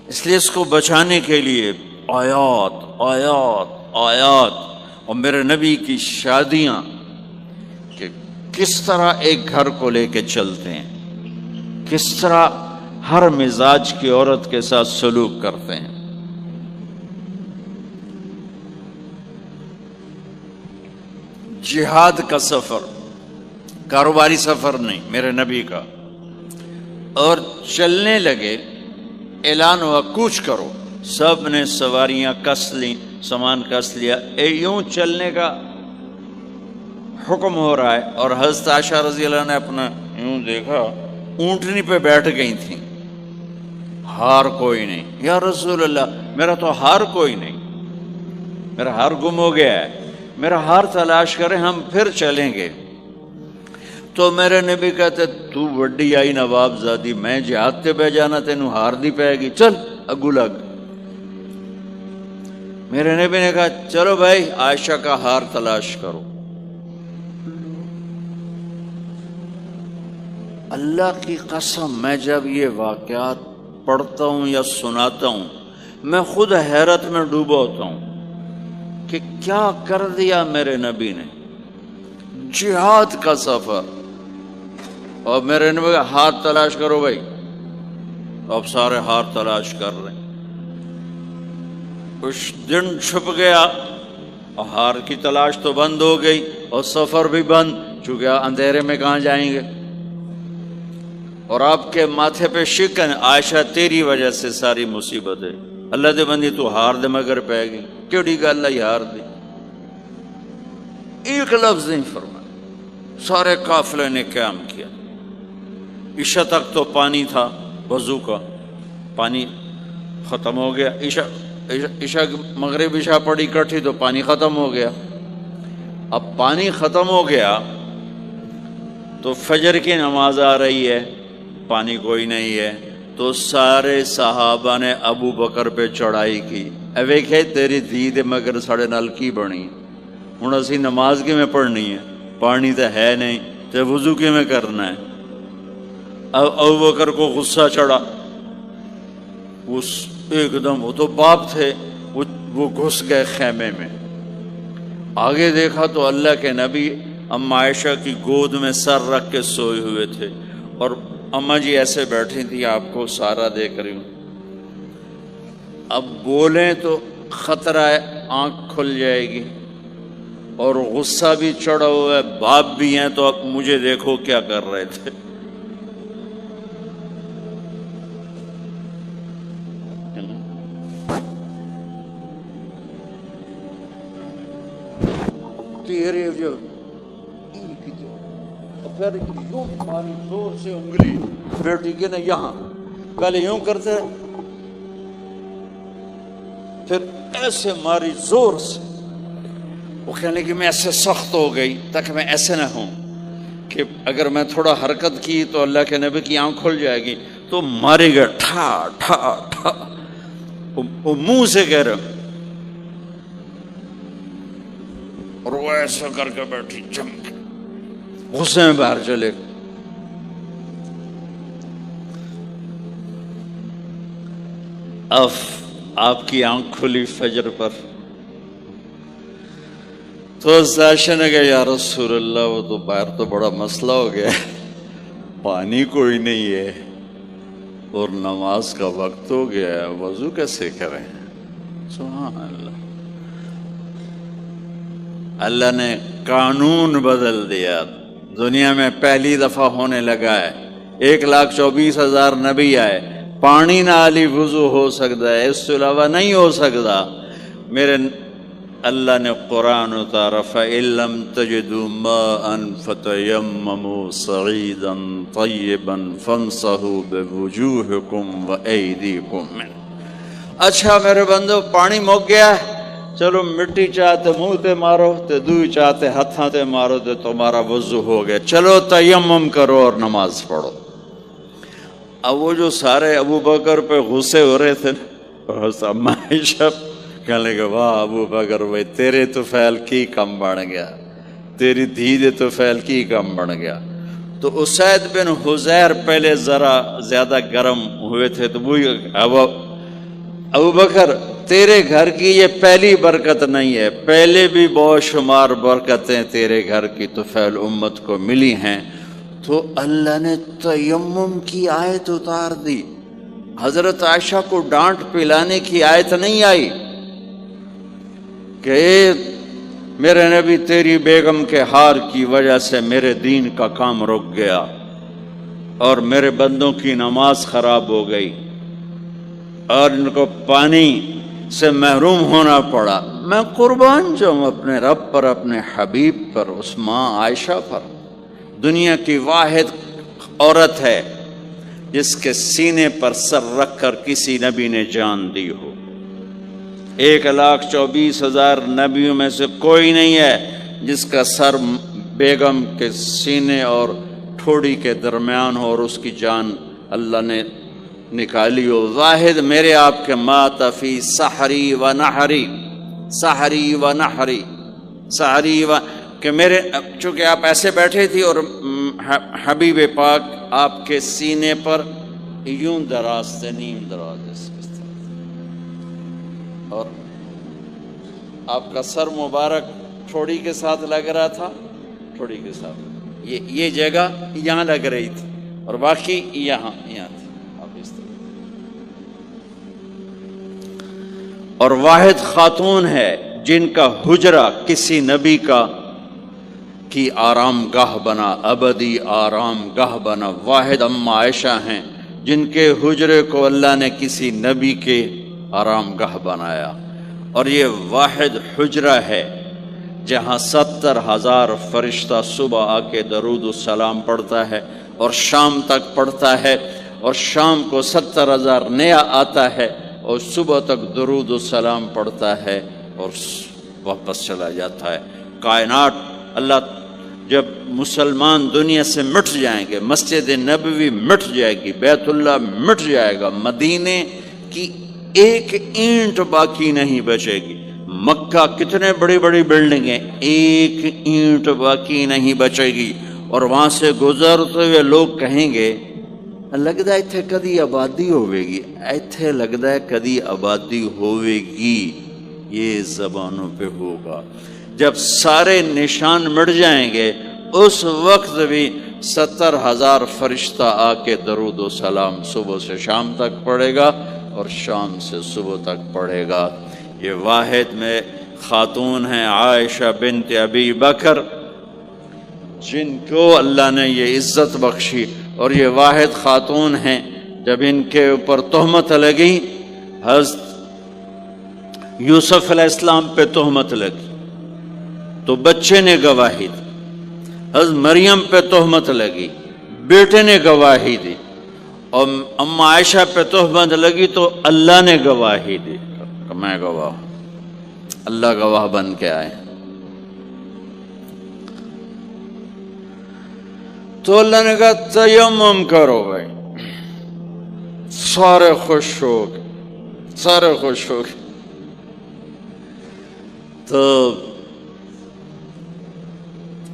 اس لیے اس کو بچانے کے لیے آیات آیات آیات۔ اور میرے نبی کی شادیاں کہ کس طرح ایک گھر کو لے کے چلتے ہیں، کس طرح ہر مزاج کی عورت کے ساتھ سلوک کرتے ہیں۔ جہاد کا سفر، کاروباری سفر نہیں، میرے نبی کا، اور چلنے لگے، اعلان ہوا کوچ کرو، سب نے سواریاں کس لیں، سامان کس لیا، یوں چلنے کا حکم ہو رہا ہے۔ اور حضرت عائشہ رضی اللہ نے اپنا یوں دیکھا، اونٹنی پہ بیٹھ گئی تھیں، ہار کوئی نہیں۔ یا رسول اللہ میرا تو ہار کوئی نہیں، میرا ہار گم ہو گیا ہے، میرا ہار تلاش کریں، ہم پھر چلیں گے۔ تو میرے نبی کہتے تو وڈی آئی نواب زادی، میں جہاد تے بہ جانا تینوں ہار دی پائے گی، چل اگو لگ۔ میرے نبی نے کہا چلو بھائی عائشہ کا ہار تلاش کرو۔ اللہ کی قسم میں جب یہ واقعات پڑھتا ہوں یا سناتا ہوں میں خود حیرت میں ڈوبا ہوتا ہوں کہ کیا کر دیا میرے نبی نے۔ جہاد کا سفر، اور میرے نبی کا ہار تلاش کرو بھائی، اب سارے ہار تلاش کر رہے ہیں۔ کچھ دن چھپ گیا اور ہار کی تلاش تو بند ہو گئی اور سفر بھی بند، چونکہ اندھیرے میں کہاں جائیں گے۔ اور آپ کے ماتھے پہ شکن، عائشہ تیری وجہ سے ساری مصیبتیں۔ اللہ دے بندی تو ہار دے مگر پہ گئی، کیڑی گل ہے ہار دی؟ ایک لفظ نہیں فرمایا، سارے قافلے نے قیام کیا۔ عشاء تک تو پانی تھا وضو کا، پانی ختم ہو گیا، عشاء مغرب عشاء پڑی کٹھی تو پانی ختم ہو گیا۔ اب پانی ختم ہو گیا تو فجر کی نماز آ رہی ہے، پانی کوئی نہیں ہے، تو سارے صحابہ نے ابو بکر پہ چڑھائی کی، اے ویکھے تیری دھی دے مگر ساڑے نال کی بنی، ہن اسی نماز کی میں پڑھنی ہے، پانی تو ہے نہیں تو وضو کی میں کرنا ہے۔ ابو بکر کو غصہ چڑھا، اس ایک دم، وہ تو باپ تھے، وہ گھس گئے خیمے میں۔ آگے دیکھا تو اللہ کے نبی اما عائشہ کی گود میں سر رکھ کے سوئے ہوئے تھے، اور اماں جی ایسے بیٹھی تھی، آپ کو سارا دیکھ رہی ہوں۔ اب بولیں تو خطرہ ہے آنکھ کھل جائے گی، اور غصہ بھی چڑھا ہوا ہے، باپ بھی ہیں، تو اب مجھے دیکھو کیا کر رہے تھے۔ تیرے جو پھر یوں ماری زور سے انگلی بیٹی کے نا یہاں، پہلے یوں کرتے پھر ایسے ماری زور سے۔ وہ کہنے لگی میں ایسے سخت ہو گئی تاکہ میں ایسے نہ ہوں کہ اگر میں تھوڑا حرکت کی تو اللہ کے نبی کی آنکھ کھل جائے گی، تو مارے گا ٹھا ٹھا ٹھا، وہ منہ سے کہہ رہا، اور وہ ایسا کر کے بیٹھی چمک، غصے میں باہر چلے۔ اب آپ کی آنکھ کھلی فجر پر، تو عائشہ نے کہا یا رسول اللہ وہ تو باہر تو بڑا مسئلہ ہو گیا ہے، پانی کوئی نہیں ہے اور نماز کا وقت ہو گیا ہے، وضو کیسے کریں؟ سبحان اللہ، اللہ نے قانون بدل دیا، دنیا میں پہلی دفعہ ہونے لگا ہے۔ 1,24,000 نبی آئے، پانی نالی وضو ہو سکتا ہے، اس سے علاوہ نہیں ہو سکتا۔ میرے اللہ نے قرآن اتارا فَإِن لَّمْ تَجِدُوا مَاءً فَتَيَمَّمُوا صَعِيدًا طَيِّبًا فَامْسَحُوا بِوُجُوهِكُمْ وَأَيْدِيكُمْ مِنْهُ۔ اچھا میرے بندو، پانی مک گیا ہے، چلو مٹی چاہتے منہ تے مارو تے دوئی چاہتے ہتھاں تے مارو تے تمہارا وضو ہو گیا، چلو تیمم کرو اور نماز پڑھو۔ اب وہ جو سارے ابو بکر پہ غصے ہو رہے تھے، اما عائشہ کہنے لگے واہ ابو بکر بھائی تیرے تو فعل کی کم بڑھ گیا، تیری دھی دے تو فعل کی کم بڑھ گیا۔ تو اسید بن حضیر پہلے ذرا زیادہ گرم ہوئے تھے، تو وہی ابو بکر تیرے گھر کی یہ پہلی برکت نہیں ہے، پہلے بھی بہت شمار برکتیں تیرے گھر کی تو فعل امت کو ملی ہیں۔ تو اللہ نے تیمم کی آیت اتار دی، حضرت عائشہ کو ڈانٹ پلانے کی آیت نہیں آئی کہ میرے نبی تیری بیگم کے ہار کی وجہ سے میرے دین کا کام رک گیا اور میرے بندوں کی نماز خراب ہو گئی اور ان کو پانی سے محروم ہونا پڑا۔ میں قربان جاؤں اپنے رب پر، اپنے حبیب پر، اس ماں عائشہ پر، دنیا کی واحد عورت ہے جس کے سینے پر سر رکھ کر کسی نبی نے جان دی ہو۔ 1,24,000 نبیوں میں سے کوئی نہیں ہے جس کا سر بیگم کے سینے اور ٹھوڑی کے درمیان ہو اور اس کی جان اللہ نے نکالی ہو۔ واحد میرے آپ کے مات فی سحری و نحری، سحری و نحری، سحری و، کہ میرے چونکہ آپ ایسے بیٹھے تھی اور حبیب پاک آپ کے سینے پر یوں دراز تھے، نیم دراز اس طرح، اور آپ کا سر مبارک ٹھوڑی کے ساتھ لگ رہا تھا، ٹھوڑی کے ساتھ یہ جگہ یہاں لگ رہی تھی اور باقی یہاں تھی، آپ اس طرح۔ اور واحد خاتون ہے جن کا حجرہ کسی نبی کی آرام گاہ بنا، ابدی آرام گاہ بنا۔ واحد اما عائشہ ہیں جن کے حجرے کو اللہ نے کسی نبی کے آرام گاہ بنایا، اور یہ واحد حجرہ ہے جہاں 70,000 فرشتہ صبح آ کے درود السلام پڑھتا ہے اور شام تک پڑھتا ہے، اور شام کو 70,000 نیا آتا ہے اور صبح تک درود السلام پڑھتا ہے اور واپس چلا جاتا ہے۔ کائنات اللہ جب مسلمان دنیا سے مٹ جائیں گے، مسجد نبوی مٹ جائے گی، بیت اللہ مٹ جائے گا، مدینے کی ایک اینٹ باقی نہیں بچے گی، مکہ کتنے بڑی بڑی بلڈنگیں، ایک اینٹ باقی نہیں بچے گی، اور وہاں سے گزرتے ہوئے لوگ کہیں گے لگتا ہے ایتھے کدی آبادی ہوئے گی، ایتھے لگتا ہے کدی آبادی ہوئے گی۔ یہ زبانوں پہ ہوگا، جب سارے نشان مٹ جائیں گے اس وقت بھی 70,000 فرشتہ آ کے درود و سلام صبح سے شام تک پڑھے گا اور شام سے صبح تک پڑھے گا۔ یہ واحد میں خاتون ہیں عائشہ بنت ابی بکر، جن کو اللہ نے یہ عزت بخشی، اور یہ واحد خاتون ہیں جب ان کے اوپر تہمت لگی، حضرت یوسف علیہ السلام پہ تہمت لگی تو بچے نے گواہی دی، حضرت مریم پہ تہمت لگی، بیٹے نے گواہی دی، اور اما عائشہ پہ تہمت لگی تو اللہ نے گواہی دی کہ میں گواہ ہوں۔ اللہ گواہ بن کے آئے تو اللہ نے کہا تیمم کرو بھائی، سارے خوش ہو گئے، سارے خوش ہو گئے۔ تو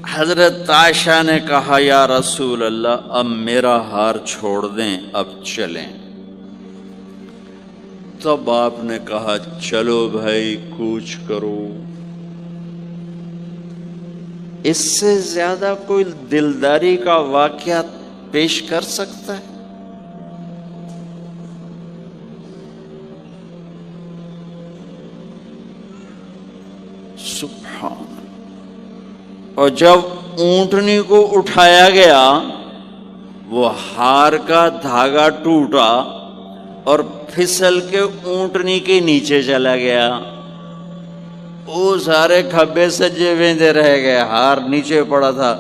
حضرت عائشہ نے کہا یا رسول اللہ اب میرا ہار چھوڑ دیں، اب چلیں۔ تب آپ نے کہا چلو بھائی کوچ کرو۔ اس سے زیادہ کوئی دلداری کا واقعہ پیش کر سکتا ہے؟ سبحان۔ اور جب اونٹنی کو اٹھایا گیا وہ ہار کا دھاگا ٹوٹا اور پھسل کے اونٹنی کے نیچے چلا گیا، وہ سارے کھبے سجے ویندے رہ گئے، ہار نیچے پڑا تھا۔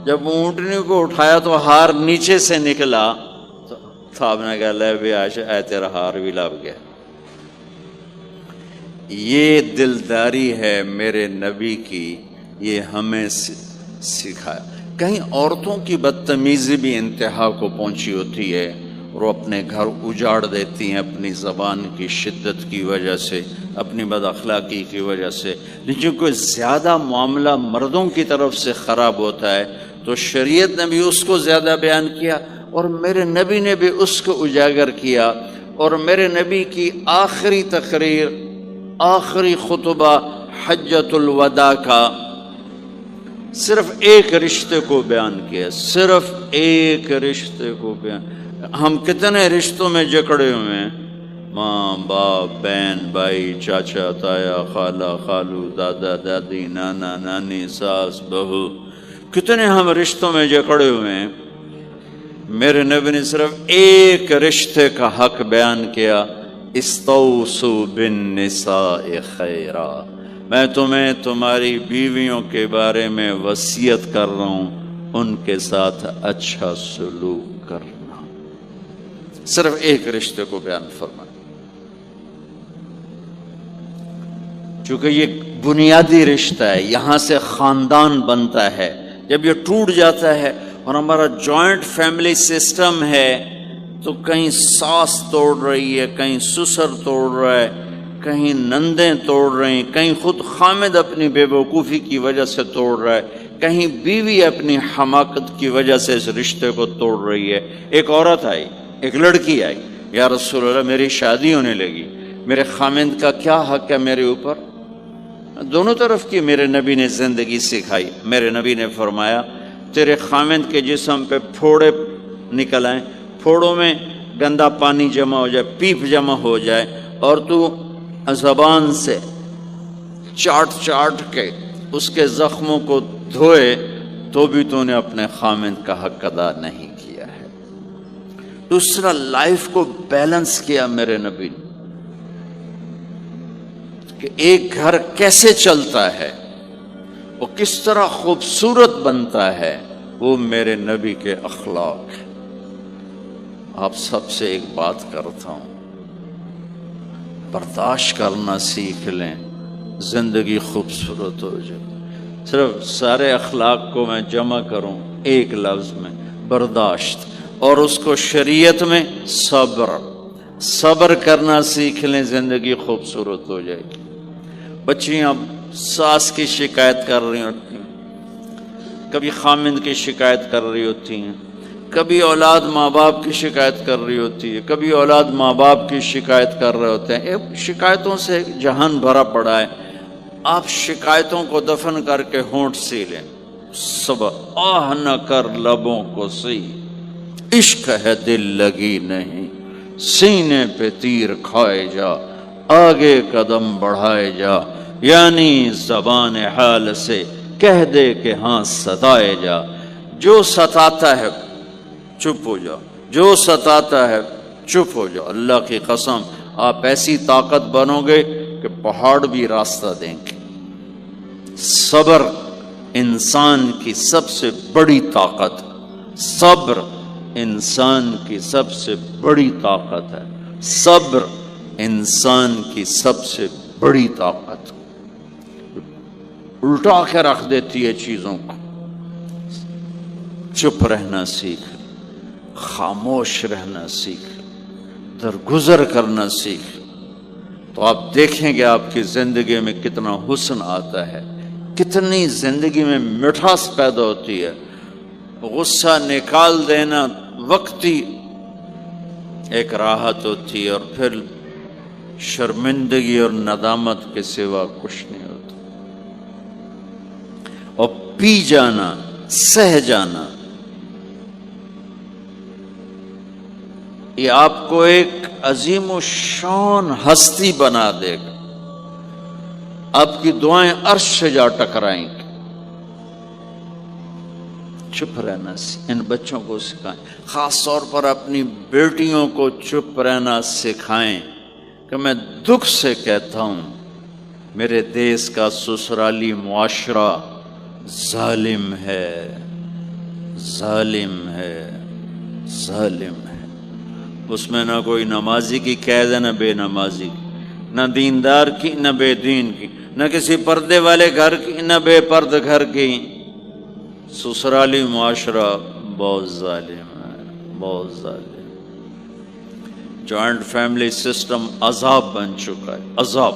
جب اونٹنی کو اٹھایا تو ہار نیچے سے نکلا تو صاحب نے کہا لے بھی عائشہ اے تیرا ہار بھی لب گیا۔ یہ دلداری ہے میرے نبی کی، یہ ہمیں سکھایا۔ کہیں عورتوں کی بدتمیزی بھی انتہا کو پہنچی ہوتی ہے اور وہ اپنے گھر اجاڑ دیتی ہیں اپنی زبان کی شدت کی وجہ سے، اپنی بد اخلاقی کی وجہ سے، لیکن کوئی زیادہ معاملہ مردوں کی طرف سے خراب ہوتا ہے تو شریعت نے بھی اس کو زیادہ بیان کیا اور میرے نبی نے بھی اس کو اجاگر کیا۔ اور میرے نبی کی آخری تقریر، آخری خطبہ حجۃ الوداع کا صرف ایک رشتے کو بیان کیا، صرف ایک رشتے کو بیان۔ ہم کتنے رشتوں میں جکڑے ہوئے ہیں، ماں باپ، بہن بھائی، چاچا تایا، خالہ خالو، دادا دادی، نانا نانی، ساس بہو، کتنے ہم رشتوں میں جکڑے ہوئے ہیں۔ میرے نبی نے صرف ایک رشتے کا حق بیان کیا، استوصوا بالنساء خیرا، میں تمہیں تمہاری بیویوں کے بارے میں وصیت کر رہا ہوں ان کے ساتھ اچھا سلوک کرنا۔ صرف ایک رشتے کو بیان فرمایا، چونکہ یہ بنیادی رشتہ ہے، یہاں سے خاندان بنتا ہے۔ جب یہ ٹوٹ جاتا ہے اور ہمارا جوائنٹ فیملی سسٹم ہے تو کہیں ساس توڑ رہی ہے، کہیں سسر توڑ رہا ہے، کہیں نندیں توڑ رہی ہیں، کہیں خود خامد اپنی بے وقوفی کی وجہ سے توڑ رہا ہے، کہیں بیوی اپنی حماقت کی وجہ سے اس رشتے کو توڑ رہی ہے۔ ایک عورت آئی، ایک لڑکی آئی، یا رسول اللہ میری شادی ہونے لگی، میرے خامد کا کیا حق ہے میرے اوپر؟ دونوں طرف کی میرے نبی نے زندگی سکھائی۔ میرے نبی نے فرمایا تیرے خامد کے جسم پہ پھوڑے نکل آئیں، پھوڑوں میں گندا پانی جمع ہو جائے، پیپ جمع ہو جائے، اور تو زبان سے چاٹ چاٹ کے اس کے زخموں کو دھوئے تو بھی تو نے اپنے خامد کا حق ادا نہیں کیا ہے۔ دوسرا، لائف کو بیلنس کیا میرے نبی نے۔ کہ ایک گھر کیسے چلتا ہے، وہ کس طرح خوبصورت بنتا ہے، وہ میرے نبی کے اخلاق ہیں۔ آپ سب سے ایک بات کرتا ہوں، برداشت کرنا سیکھ لیں، زندگی خوبصورت ہو جائے۔ صرف سارے اخلاق کو میں جمع کروں ایک لفظ میں، برداشت، اور اس کو شریعت میں صبر۔ صبر کرنا سیکھ لیں، زندگی خوبصورت ہو جائے گی۔ بچیاں ساس کی شکایت کر رہی ہوتی ہیں، کبھی خامند کی شکایت کر رہی ہوتی ہیں، کبھی اولاد ماں باپ کی شکایت کر رہی ہوتی ہے، کبھی اولاد ماں باپ کی شکایت کر رہے ہوتے ہیں۔ شکایتوں سے جہان بھرا پڑا ہے۔ آپ شکایتوں کو دفن کر کے ہونٹ سی لیں، صبر، آہ نہ کر لبوں کو سی، عشق ہے دل لگی نہیں، سینے پہ تیر کھائے جا، آگے قدم بڑھائے جا، یعنی زبان حال سے کہہ دے کہ ہاں ستائے جا۔ جو ستاتا ہے چپ ہو جاؤ، جو ستاتا ہے چپ ہو جاؤ۔ اللہ کی قسم آپ ایسی طاقت بنو گے کہ پہاڑ بھی راستہ دیں گے۔ صبر انسان کی سب سے بڑی طاقت، صبر انسان کی سب سے بڑی طاقت ہے، صبر انسان کی سب سے بڑی طاقت، الٹا کے رکھ دیتی ہے چیزوں کو۔ چپ رہنا سیکھ، خاموش رہنا سیکھ، درگزر کرنا سیکھ، تو آپ دیکھیں گے آپ کی زندگی میں کتنا حسن آتا ہے، کتنی زندگی میں مٹھاس پیدا ہوتی ہے۔ غصہ نکال دینا وقتی ایک راحت ہوتی ہے، اور پھر شرمندگی اور ندامت کے سوا کچھ نہیں ہوتا۔ اور پی جانا، سہ جانا، یہ آپ کو ایک عظیم و شان ہستی بنا دے گا۔ آپ کی دعائیں عرش سے جا ٹکرائیں گی۔ چپ رہنا ان بچوں کو سکھائیں، خاص طور پر اپنی بیٹیوں کو چپ رہنا سکھائیں کہ میں دکھ سے کہتا ہوں میرے دیس کا سسرالی معاشرہ ظالم ہے، ظالم ہے، ظالم ہے۔ اس میں نہ کوئی نمازی کی قید ہے، نہ بے نمازی کی، نہ دیندار کی، نہ بے دین کی، نہ کسی پردے والے گھر کی، نہ بے پرد گھر کی۔ سسرالی معاشرہ بہت ظالم ہے، بہت ظالم۔ جوائنٹ فیملی سسٹم عذاب بن چکا ہے، عذاب۔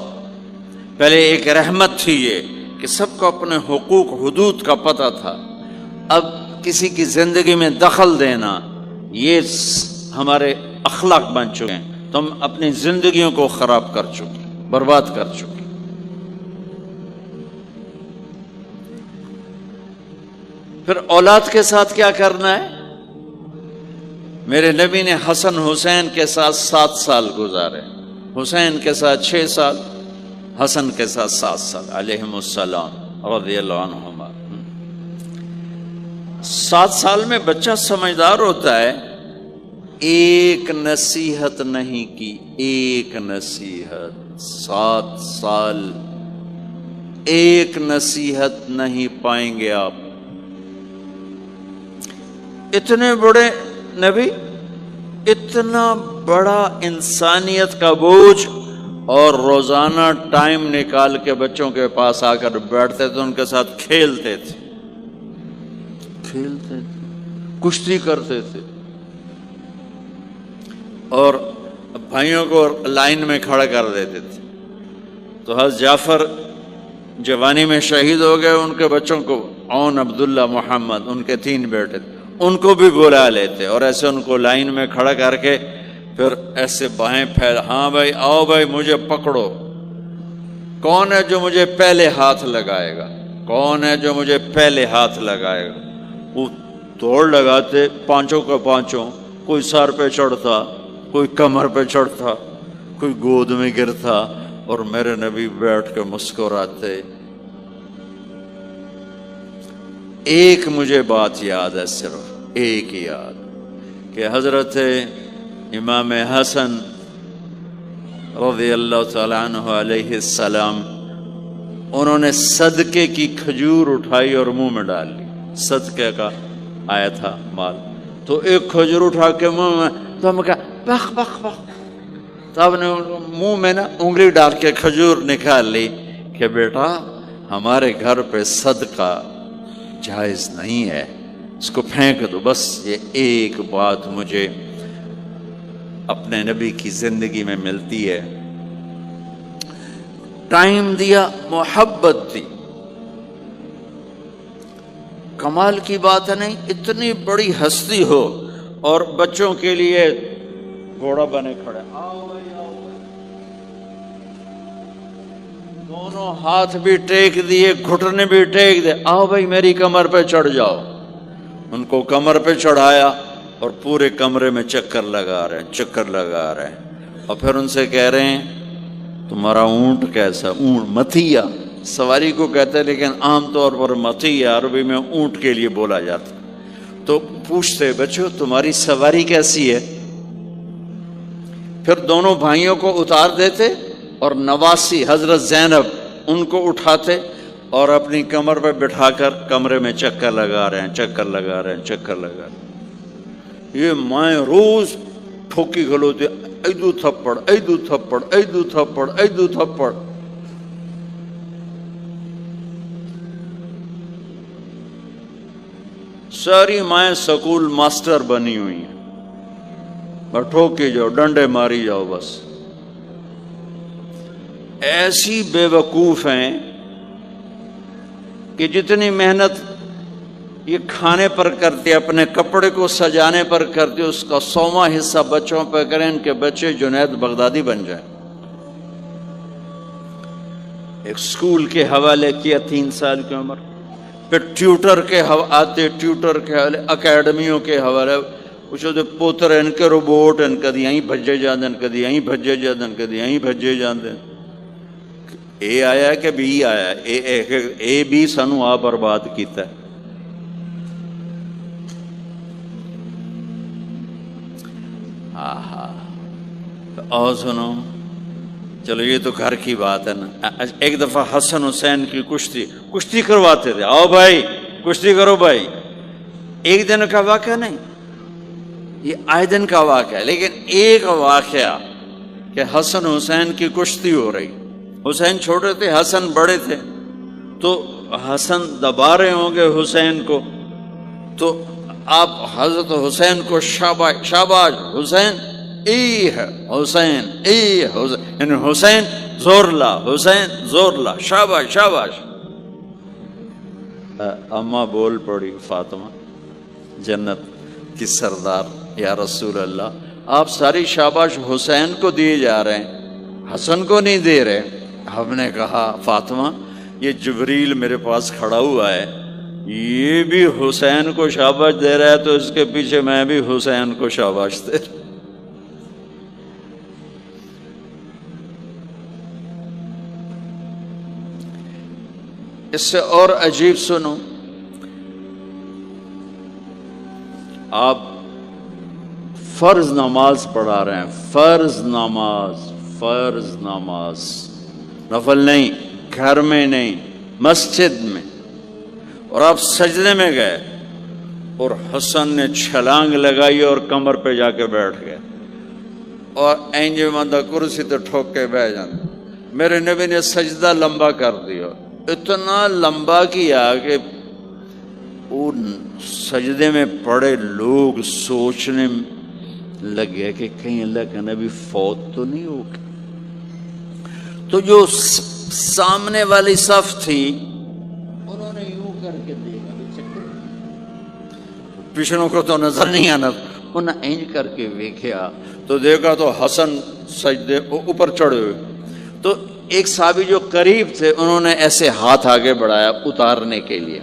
پہلے ایک رحمت تھی یہ کہ سب کو اپنے حقوق حدود کا پتہ تھا، اب کسی کی زندگی میں دخل دینا یہ ہمارے اخلاق بن چکے ہیں، تو ہم اپنی زندگیوں کو خراب کر چکے، برباد کر چکے۔ پھر اولاد کے ساتھ کیا کرنا ہے؟ میرے نبی نے حسن حسین کے ساتھ 7 سال گزارے، حسین کے ساتھ 6 سال، حسن کے ساتھ 7 سال علیہم السلام رضی اللہ عنہما۔ 7 سال میں بچہ سمجھدار ہوتا ہے۔ ایک نصیحت نہیں کی، ایک نصیحت، 7 سال ایک نصیحت نہیں پائیں گے آپ۔ اتنے بڑے نبی، اتنا بڑا انسانیت کا بوجھ، اور روزانہ ٹائم نکال کے بچوں کے پاس آ کر بیٹھتے تھے، ان کے ساتھ کھیلتے تھے، کشتی کرتے تھے، اور بھائیوں کو لائن میں کھڑا کر دیتے تھے۔ تو حضرت جعفر جوانی میں شہید ہو گئے، ان کے بچوں کو، عون، عبداللہ، محمد، ان کے 3 بیٹے تھے، ان کو بھی بلا لیتے، اور ایسے ان کو لائن میں کھڑا کر کے پھر ایسے باہیں پھیل، ہاں بھائی آؤ بھائی مجھے پکڑو، کون ہے جو مجھے پہلے ہاتھ لگائے گا، کون ہے جو مجھے پہلے ہاتھ لگائے گا۔ وہ دوڑ لگاتے، پانچوں کا پانچوں، کوئی سر پہ چڑھتا، کوئی کمر پہ چڑھتا، کوئی گود میں گرتا، اور میرے نبی بیٹھ کے مسکراتے۔ ایک مجھے بات یاد ہے، صرف ایک یاد، کہ حضرت امام حسن رضی اللہ تعالیٰ عنہ علیہ السلام، انہوں نے صدقے کی کھجور اٹھائی اور منہ میں ڈال لی. صدقے کا آیا تھا مال، تو ایک کھجور اٹھا کے منہ میں، تو ہم کہا بخ بخ بخ، تو آپ نے منہ میں نا انگلی ڈال کے کھجور نکال لی کہ بیٹا ہمارے گھر پہ صدقہ جائز نہیں ہے، اس کو پھینک دو. بس یہ ایک بات مجھے اپنے نبی کی زندگی میں ملتی ہے. ٹائم دیا، محبت دی. کمال کی بات ہے نہیں، اتنی بڑی ہستی ہو اور بچوں کے لیے گھوڑا بنے کھڑے، آؤ بھائی آؤ بھائی، دونوں ہاتھ بھی ٹیک دیے، گھٹنے بھی ٹیک دے، آؤ بھائی میری کمر پہ چڑھ جاؤ. ان کو کمر پہ چڑھایا اور پورے کمرے میں چکر لگا رہے ہیں، چکر لگا رہے ہیں. اور پھر ان سے کہہ رہے ہیں تمہارا اونٹ کیسا؟ اونٹ متھیا سواری کو کہتے ہیں، لیکن عام طور پر متھیا عربی میں اونٹ کے لیے بولا جاتا. تو پوچھتے بچو تمہاری سواری کیسی ہے؟ پھر دونوں بھائیوں کو اتار دیتے اور نواسی حضرت زینب ان کو اٹھاتے اور اپنی کمر پہ بٹھا کر کمرے میں چکر لگا رہے ہیں، چکر لگا رہے ہیں، چکر لگا رہے ہیں. یہ مائیں روز ٹھوکی کھلوتے، ایدو تھپڑ ایدو تھپڑ ایدو تھپڑ ایدو تھپڑ. ساری مائیں سکول ماسٹر بنی ہوئی ہیں، بس ٹھوکی جاؤ، ڈنڈے ماری جاؤ. بس ایسی بے وقوف ہیں کہ جتنی محنت یہ کھانے پر کرتے، اپنے کپڑے کو سجانے پر کرتے، اس کا 100واں حصہ بچوں پہ کریں ان کے بچے جنید بغدادی بن جائیں. ایک سکول کے حوالے کیا 3 سال کی عمر، پھر ٹیوٹر کے آتے، ٹیوٹر کے حوالے، اکیڈمیوں کے حوالے پوچھو تو پوتر ان کے روبوٹ ان کدی یہیں بھجے جاندن، کدی یہیں بھجے جاندن، کدی یہیں بھجے جاندن. اے آیا کہ بی آیا؟ اے بھی سانو آ برباد کیتا ہے. اور سنو، چلو یہ تو گھر کی بات ہے نا. ایک دفعہ حسن حسین کی کشتی کرواتے تھے، آؤ بھائی کشتی کرو بھائی. ایک دن کا واقعہ نہیں، یہ آئے دن کا واقعہ ہے. لیکن ایک واقعہ کہ حسن حسین کی کشتی ہو رہی، حسین چھوٹے تھے، حسن بڑے تھے، تو حسن دبا رہے ہوں گے حسین کو، تو آپ حضرت حسین کو شاباش شاباش حسین، ای ہے حسین، ای حسین، یعنی حسین زور لا، حسین زور لا، شاباش شاباش. اماں بول پڑی فاطمہ جنت کی سردار، یا رسول اللہ آپ ساری شاباش حسین کو دیے جا رہے ہیں، حسن کو نہیں دے رہے. ہم نے کہا فاطمہ یہ جبریل میرے پاس کھڑا ہوا ہے، یہ بھی حسین کو شاباش دے رہا ہے، تو اس کے پیچھے میں بھی حسین کو شاباش دے رہا. اس سے اور عجیب سنو، آپ فرض نماز پڑھا رہے ہیں، فرض نماز، فرض نماز، نفل نہیں، گھر میں نہیں، مسجد میں، اور آپ سجدے میں گئے اور حسن نے چھلانگ لگائی اور کمر پہ جا کے بیٹھ گئے اور اینج مندہ کرسی تو ٹھوک کے بیٹھ جاتے. میرے نبی نے سجدہ لمبا کر دیا، اتنا لمبا کیا کہ وہ سجدے میں پڑے لوگ سوچنے لگے کہ کہیں اللہ کا نبی فوت تو نہیں ہو گیا. تو جو سامنے والی صف تھی انہوں نے یوں کر کے دیکھا، پچھلوں کو تو نظر نہیں آنا، انہوں نے اینج کر کے دیکھا تو دیکھا تو حسن سجدے اوپر چڑھے ہوئے. تو ایک صحابی جو قریب تھے انہوں نے ایسے ہاتھ آگے بڑھایا اتارنے کے لیے،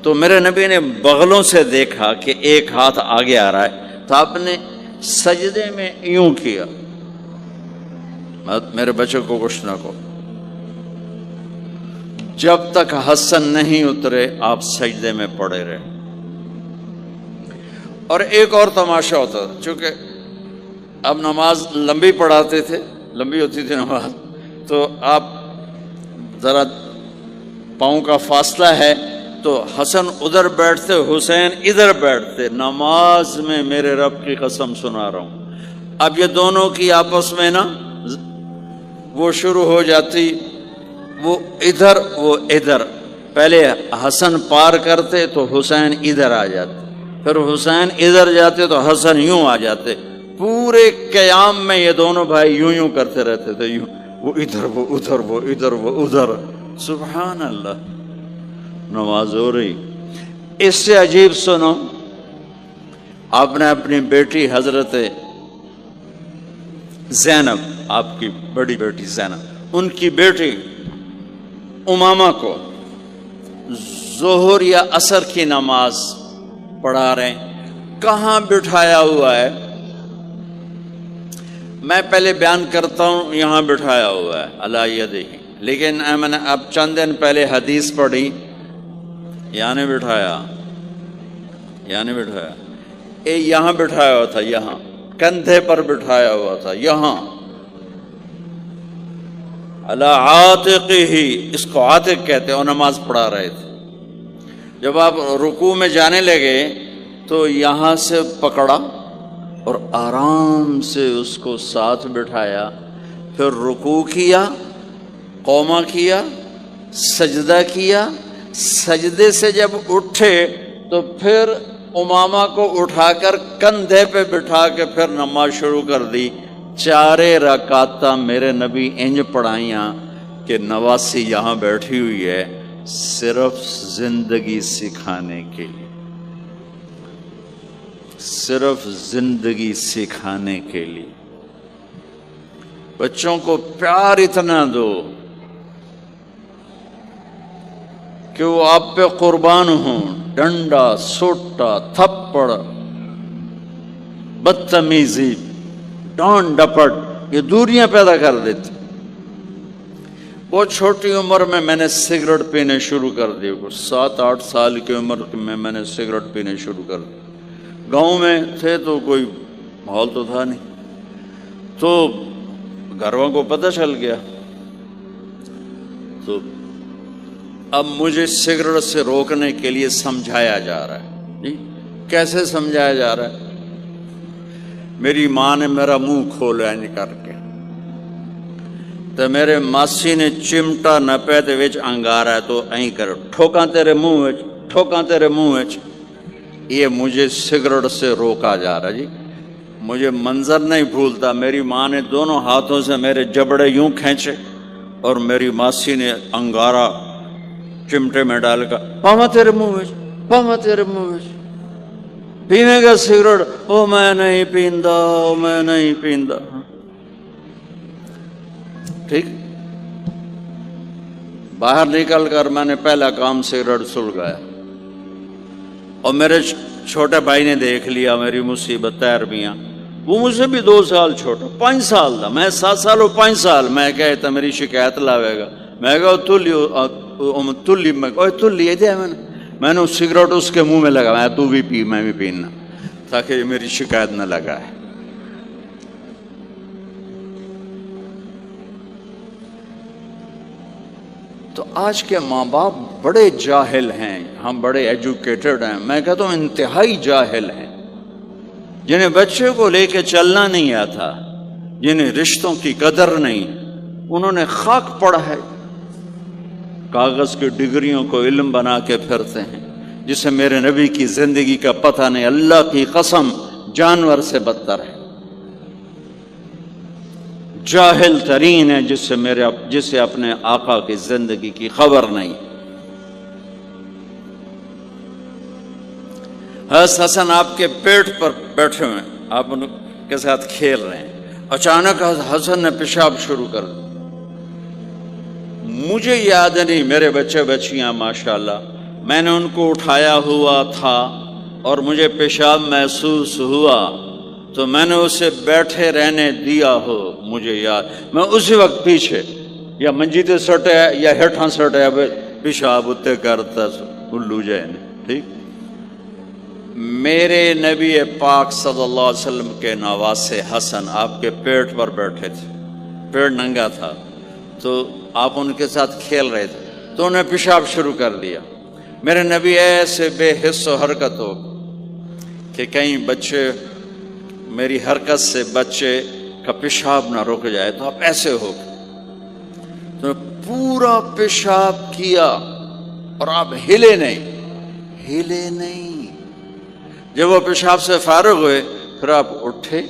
تو میرے نبی نے بغلوں سے دیکھا کہ ایک ہاتھ آگے آ رہا ہے، تو آپ نے سجدے میں یوں کیا، میرے بچوں کو کچھ نہ کو. جب تک حسن نہیں اترے آپ سجدے میں پڑے رہے. اور ایک اور تماشا ہوتا، چونکہ اب نماز لمبی پڑھاتے تھے لمبی ہوتی تھی نماز تو آپ ذرا پاؤں کا فاصلہ ہے تو حسن ادھر بیٹھتے حسین ادھر بیٹھتے. نماز میں میرے رب کی قسم سنا رہا ہوں. اب یہ دونوں کی آپس میں نا وہ شروع ہو جاتی, وہ ادھر وہ ادھر. پہلے حسن پار کرتے تو حسین ادھر آ جاتے, پھر حسین ادھر جاتے تو حسن یوں آ جاتے. پورے قیام میں یہ دونوں بھائی یوں یوں کرتے رہتے تھے, یوں وہ ادھر وہ ادھر وہ ادھر وہ ادھر. سبحان اللہ, نماز ہو رہی. اس سے عجیب سنو, آپ نے اپنی بیٹی حضرت زینب, آپ کی بڑی بیٹی زینب, ان کی بیٹی امامہ کو ظہر یا عصر کی نماز پڑھا رہے ہیں. کہاں بٹھایا ہوا ہے؟ میں پہلے بیان کرتا ہوں, یہاں بٹھایا ہوا ہے علی یدہ, لیکن میں نے اب چند دن پہلے حدیث پڑھی, یہاں نہیں بٹھایا, یہاں نہیں بٹھایا, یہاں بٹھایا ہوا تھا, یہاں کندھے پر بٹھایا ہوا تھا, یہاں علی عاتقہ, اس کو عاتق کہتے ہیں, اور نماز پڑھا رہے تھے. جب آپ رکوع میں جانے لگے تو یہاں سے پکڑا اور آرام سے اس کو ساتھ بٹھایا, پھر رکوع کیا, قومہ کیا, سجدہ کیا, سجدے سے جب اٹھے تو پھر امامہ کو اٹھا کر کندھے پہ بٹھا کے پھر نماز شروع کر دی. 4 رکعتاں میرے نبی انج پڑھائیاں کہ نواسی یہاں بیٹھی ہوئی ہے صرف زندگی سکھانے کے لیے, صرف زندگی سکھانے کے لیے. بچوں کو پیار اتنا دو کہ وہ آپ پہ قربان ہوں. ڈنڈا, سوٹا, تھپڑ, بدتمیزی, ڈانٹ ڈپٹ, یہ دوریاں پیدا کر دیتی. بہت چھوٹی عمر میں نے سگریٹ پینے شروع کر دی. 7-8 سال کی عمر میں نے سگریٹ پینے شروع کر دی. گاؤں میں تھے تو کوئی ماحول تو تھا نہیں, تو گھروں کو پتہ چل گیا. تو اب مجھے سگریٹ سے روکنے کے لیے سمجھایا جا رہا ہے. جی کیسے سمجھایا جا رہا ہے؟ میری ماں نے میرا منہ کھولا کر کے, تو میرے ماسی نے چمٹا نپے تے وچ انگارا تو این کر ٹھوکاں تیرے منہ وچ, ٹھوکاں تیرے منہ وچ. یہ مجھے سگریٹ سے روکا جا رہا. جی مجھے منظر نہیں بھولتا, میری ماں نے دونوں ہاتھوں سے میرے جبڑے یوں کھینچے اور میری ماسی نے انگارا چمٹے میں ڈال کر, پاما تیرے منہ وچ, پاما تیرے منہ وچ, پینے گا سگریٹ؟ او میں نہیں پیندا, او میں نہیں پیندا. ٹھیک, باہر نکل کر میں نے پہلا کام سگریٹ سلگایا, اور میرے چھوٹے بھائی نے دیکھ لیا میری مصیبت. تیر میاں وہ مجھ سے بھی 2 سال چھوٹا, 5 سال تھا, میں 7 سال اور 5 سال. میں کہتا میری شکایت لاوے گا. میں کہا تلی میں دیا میں نے سگریٹ اس کے منہ میں لگا, تو بھی پی میں بھی پینا, تاکہ میری شکایت نہ لگائے. تو آج کے ماں باپ بڑے جاہل ہیں, ہم بڑے ایجوکیٹڈ ہیں, میں کہتا ہوں انتہائی جاہل ہیں, جنہیں بچے کو لے کے چلنا نہیں آتا, جنہیں رشتوں کی قدر نہیں. انہوں نے خاک پڑھا ہے, کاغذ کی ڈگریوں کو علم بنا کے پھرتے ہیں, جسے میرے نبی کی زندگی کا پتہ نہیں. اللہ کی قسم جانور سے بدتر ہے, جاہل ترین ہے جسے اپنے آقا کی زندگی کی خبر نہیں. حضرت حسن آپ کے پیٹ پر بیٹھے ہوئے, آپ ان کے ساتھ کھیل رہے ہیں. اچانک حسن نے پیشاب شروع کر دیا. مجھے یاد نہیں, میرے بچے بچیاں ماشاءاللہ, میں نے ان کو اٹھایا ہوا تھا اور مجھے پیشاب محسوس ہوا تو میں نے اسے بیٹھے رہنے دیا ہو. مجھے یاد, میں اسی وقت پیچھے یا منجی تے سٹے یا ہیٹھاں سٹے پیشاب اتنے کرتا الو جائے. ٹھیک, میرے نبی پاک صلی اللہ علیہ وسلم کے نواسے حسن آپ کے پیٹ پر بیٹھے تھے. پیڑ ننگا تھا تو آپ ان کے ساتھ کھیل رہے تھے تو انہیں پیشاب شروع کر دیا. میرے نبی ایسے بے حس و حرکت ہو کہ کہیں بچے میری حرکت سے بچے کا پیشاب نہ رک جائے تو آپ ایسے ہو تو پورا پیشاب کیا اور آپ ہلے نہیں. جب وہ پیشاب سے فارغ ہوئے پھر آپ اٹھے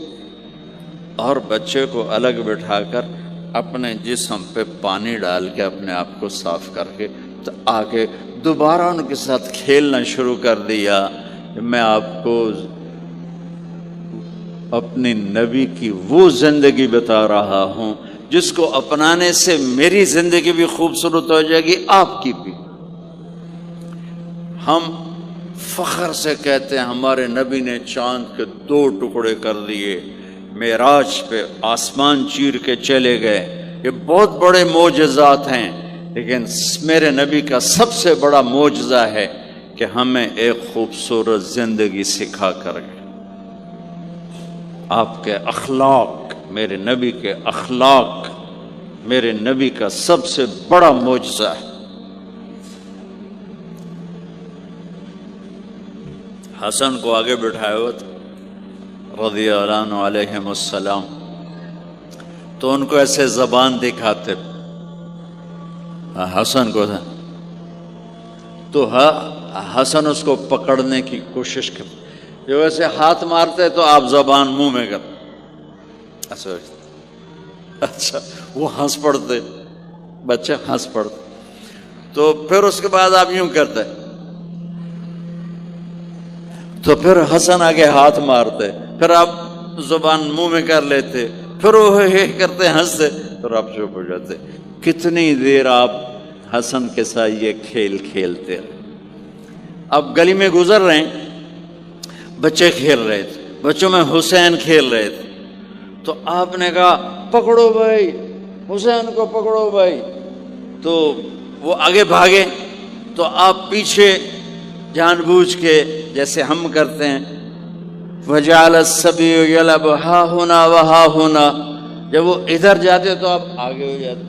اور بچے کو الگ بٹھا کر اپنے جسم پہ پانی ڈال کے اپنے آپ کو صاف کر کے تو آگے دوبارہ ان کے ساتھ کھیلنا شروع کر دیا. میں آپ کو اپنی نبی کی وہ زندگی بتا رہا ہوں جس کو اپنانے سے میری زندگی بھی خوبصورت ہو جائے گی، آپ کی بھی. ہم فخر سے کہتے ہیں ہمارے نبی نے چاند کے 2 ٹکڑے کر دیے، معراج پہ آسمان چیر کے چلے گئے. یہ بہت بڑے معجزات ہیں، لیکن میرے نبی کا سب سے بڑا معجزہ ہے کہ ہمیں ایک خوبصورت زندگی سکھا کر گئے. آپ کے اخلاق، میرے نبی کے اخلاق میرے نبی کا سب سے بڑا معجزہ ہے. حسن کو آگے بٹھایا ہوا تھا رضی اللہ عنہ علیہم السلام، تو ان کو ایسے زبان دکھاتے حسن کو تھا تو حسن اس کو پکڑنے کی کوشش کرتے، جو ویسے ہاتھ مارتے تو آپ زبان منہ میں کرتے. اچھا وہ ہنس پڑتے، بچے ہنس پڑتے، تو پھر اس کے بعد آپ یوں کرتے تو پھر حسن آگے ہاتھ مارتے، پھر آپ زبان منہ میں کر لیتے، پھر وہ کرتے ہنستے، پھر آپ چپ ہو جاتے. کتنی دیر آپ حسن کے ساتھ یہ کھیل کھیلتے رہے. اب گلی میں گزر رہے ہیں، بچے کھیل رہے تھے، بچوں میں حسین کھیل رہے تھے، تو آپ نے کہا پکڑو بھائی حسین کو، پکڑو بھائی. تو وہ آگے بھاگے تو آپ پیچھے جان بوجھ کے جیسے ہم کرتے ہیں وَجَعَلَ السَّبِيُّ يَلَعَبُ ہَا هُنَا وَہَا هُنَا، جب وہ ادھر جاتے تو آپ آگے ہو جاتے،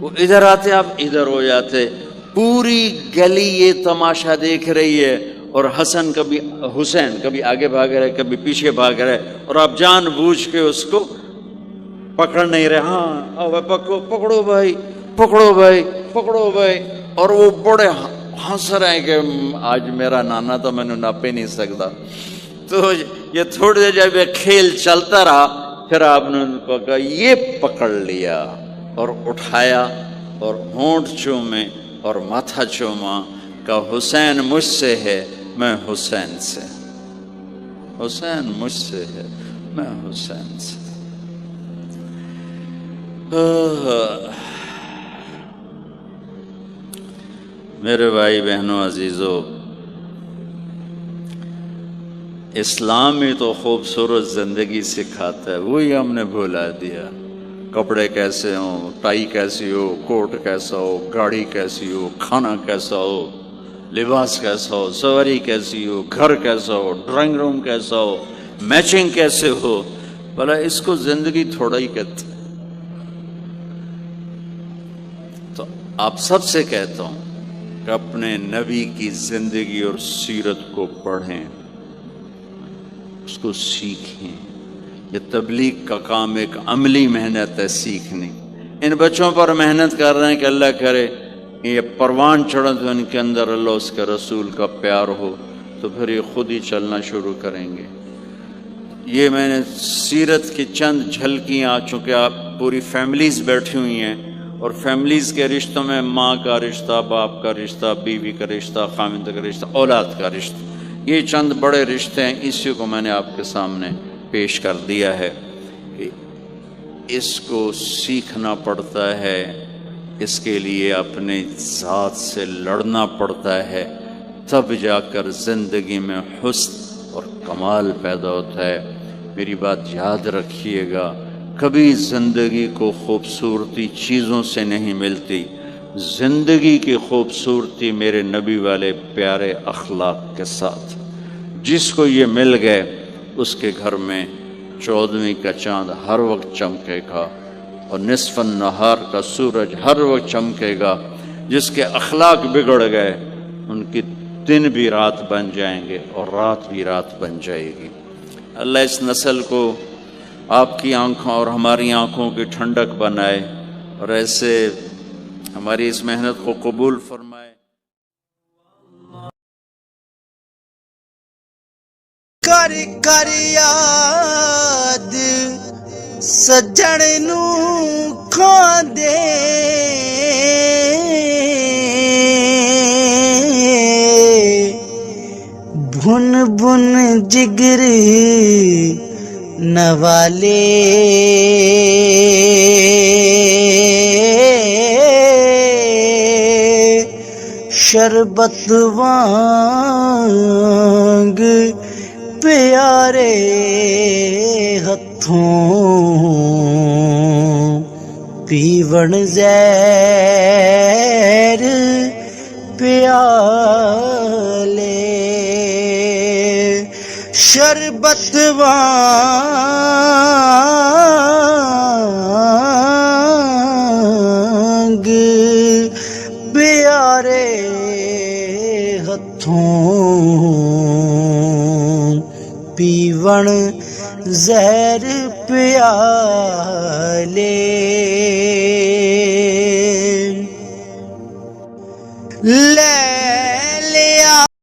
وہ ادھر آتے آپ ادھر ہو جاتے. پوری گلی یہ تماشا دیکھ رہی ہے اور حسین کبھی آگے بھاگ رہے کبھی پیچھے بھاگ رہے، اور آپ جان بوجھ کے اس کو پکڑ نہیں رہے. ہاں پکڑو بھائی پکڑو بھائی پکڑو بھائی. اور وہ بڑے ہنس رہے ہیں کہ آج میرا نانا تو میں نے ناپ ہی نہیں سکتا. تو یہ تھوڑی دیر جب یہ کھیل چلتا رہا پھر آپ نے ان کو کہا یہ پکڑ لیا اور اٹھایا اور ہونٹ چومے اور ماتھا چوما، کہ حسین مجھ سے ہے میں حسین سے، حسین مجھ سے ہے میں حسین سے. میرے بھائی بہنوں عزیزو، اسلام ہی تو خوبصورت زندگی سکھاتا ہے، وہی ہم نے بھولا دیا. کپڑے کیسے ہوں، ٹائی کیسی ہو، کوٹ کیسا ہو، گاڑی کیسی ہو، کھانا کیسا ہو، لباس کیسا ہو، سواری کیسی ہو، گھر کیسا ہو، ڈرائنگ روم کیسا ہو، میچنگ کیسے ہو، بھلا اس کو زندگی تھوڑا ہی کہتے. تو آپ سب سے کہتا ہوں کہ اپنے نبی کی زندگی اور سیرت کو پڑھیں، اس کو سیکھیں. یہ تبلیغ کا کام ایک عملی محنت ہے، سیکھنے. ان بچوں پر محنت کر رہے ہیں کہ اللہ کرے یہ پروان چڑھے تو ان کے اندر اللہ اس کے رسول کا پیار ہو، تو پھر یہ خود ہی چلنا شروع کریں گے. یہ میں نے سیرت کی چند جھلکیاں، چونکہ آپ پوری فیملیز بیٹھی ہوئی ہیں اور فیملیز کے رشتوں میں ماں کا رشتہ، باپ کا رشتہ، بیوی کا رشتہ، خاوند کا رشتہ، اولاد کا رشتہ، یہ چند بڑے رشتے ہیں. اسی کو میں نے آپ کے سامنے پیش کر دیا ہے کہ اس کو سیکھنا پڑتا ہے، اس کے لیے اپنے ذات سے لڑنا پڑتا ہے، تب جا کر زندگی میں حسن اور کمال پیدا ہوتا ہے. میری بات یاد رکھیے گا، کبھی زندگی کو خوبصورتی چیزوں سے نہیں ملتی، زندگی کی خوبصورتی میرے نبی والے پیارے اخلاق کے ساتھ. جس کو یہ مل گئے اس کے گھر میں 14ویں کا چاند ہر وقت چمکے گا. اور نصف النہار کا سورج ہر وقت چمکے گا. جس کے اخلاق بگڑ گئے ان کی دن بھی رات بن جائیں گے اور رات بھی رات بن جائے گی. اللہ اس نسل کو آپ کی آنکھوں اور ہماری آنکھوں کی ٹھنڈک بنائے اور ایسے ہماری اس محنت کو قبول فرمائے. کر کر یاد سجਣ ਨੂੰ ਖਾਂਦੇ بھن بھن جگر نوالے شربت وانگ پیارے ہتھوں پیون زہر پیالے شربت وانگ پیارے ہتھوں پیون زہر پیالے.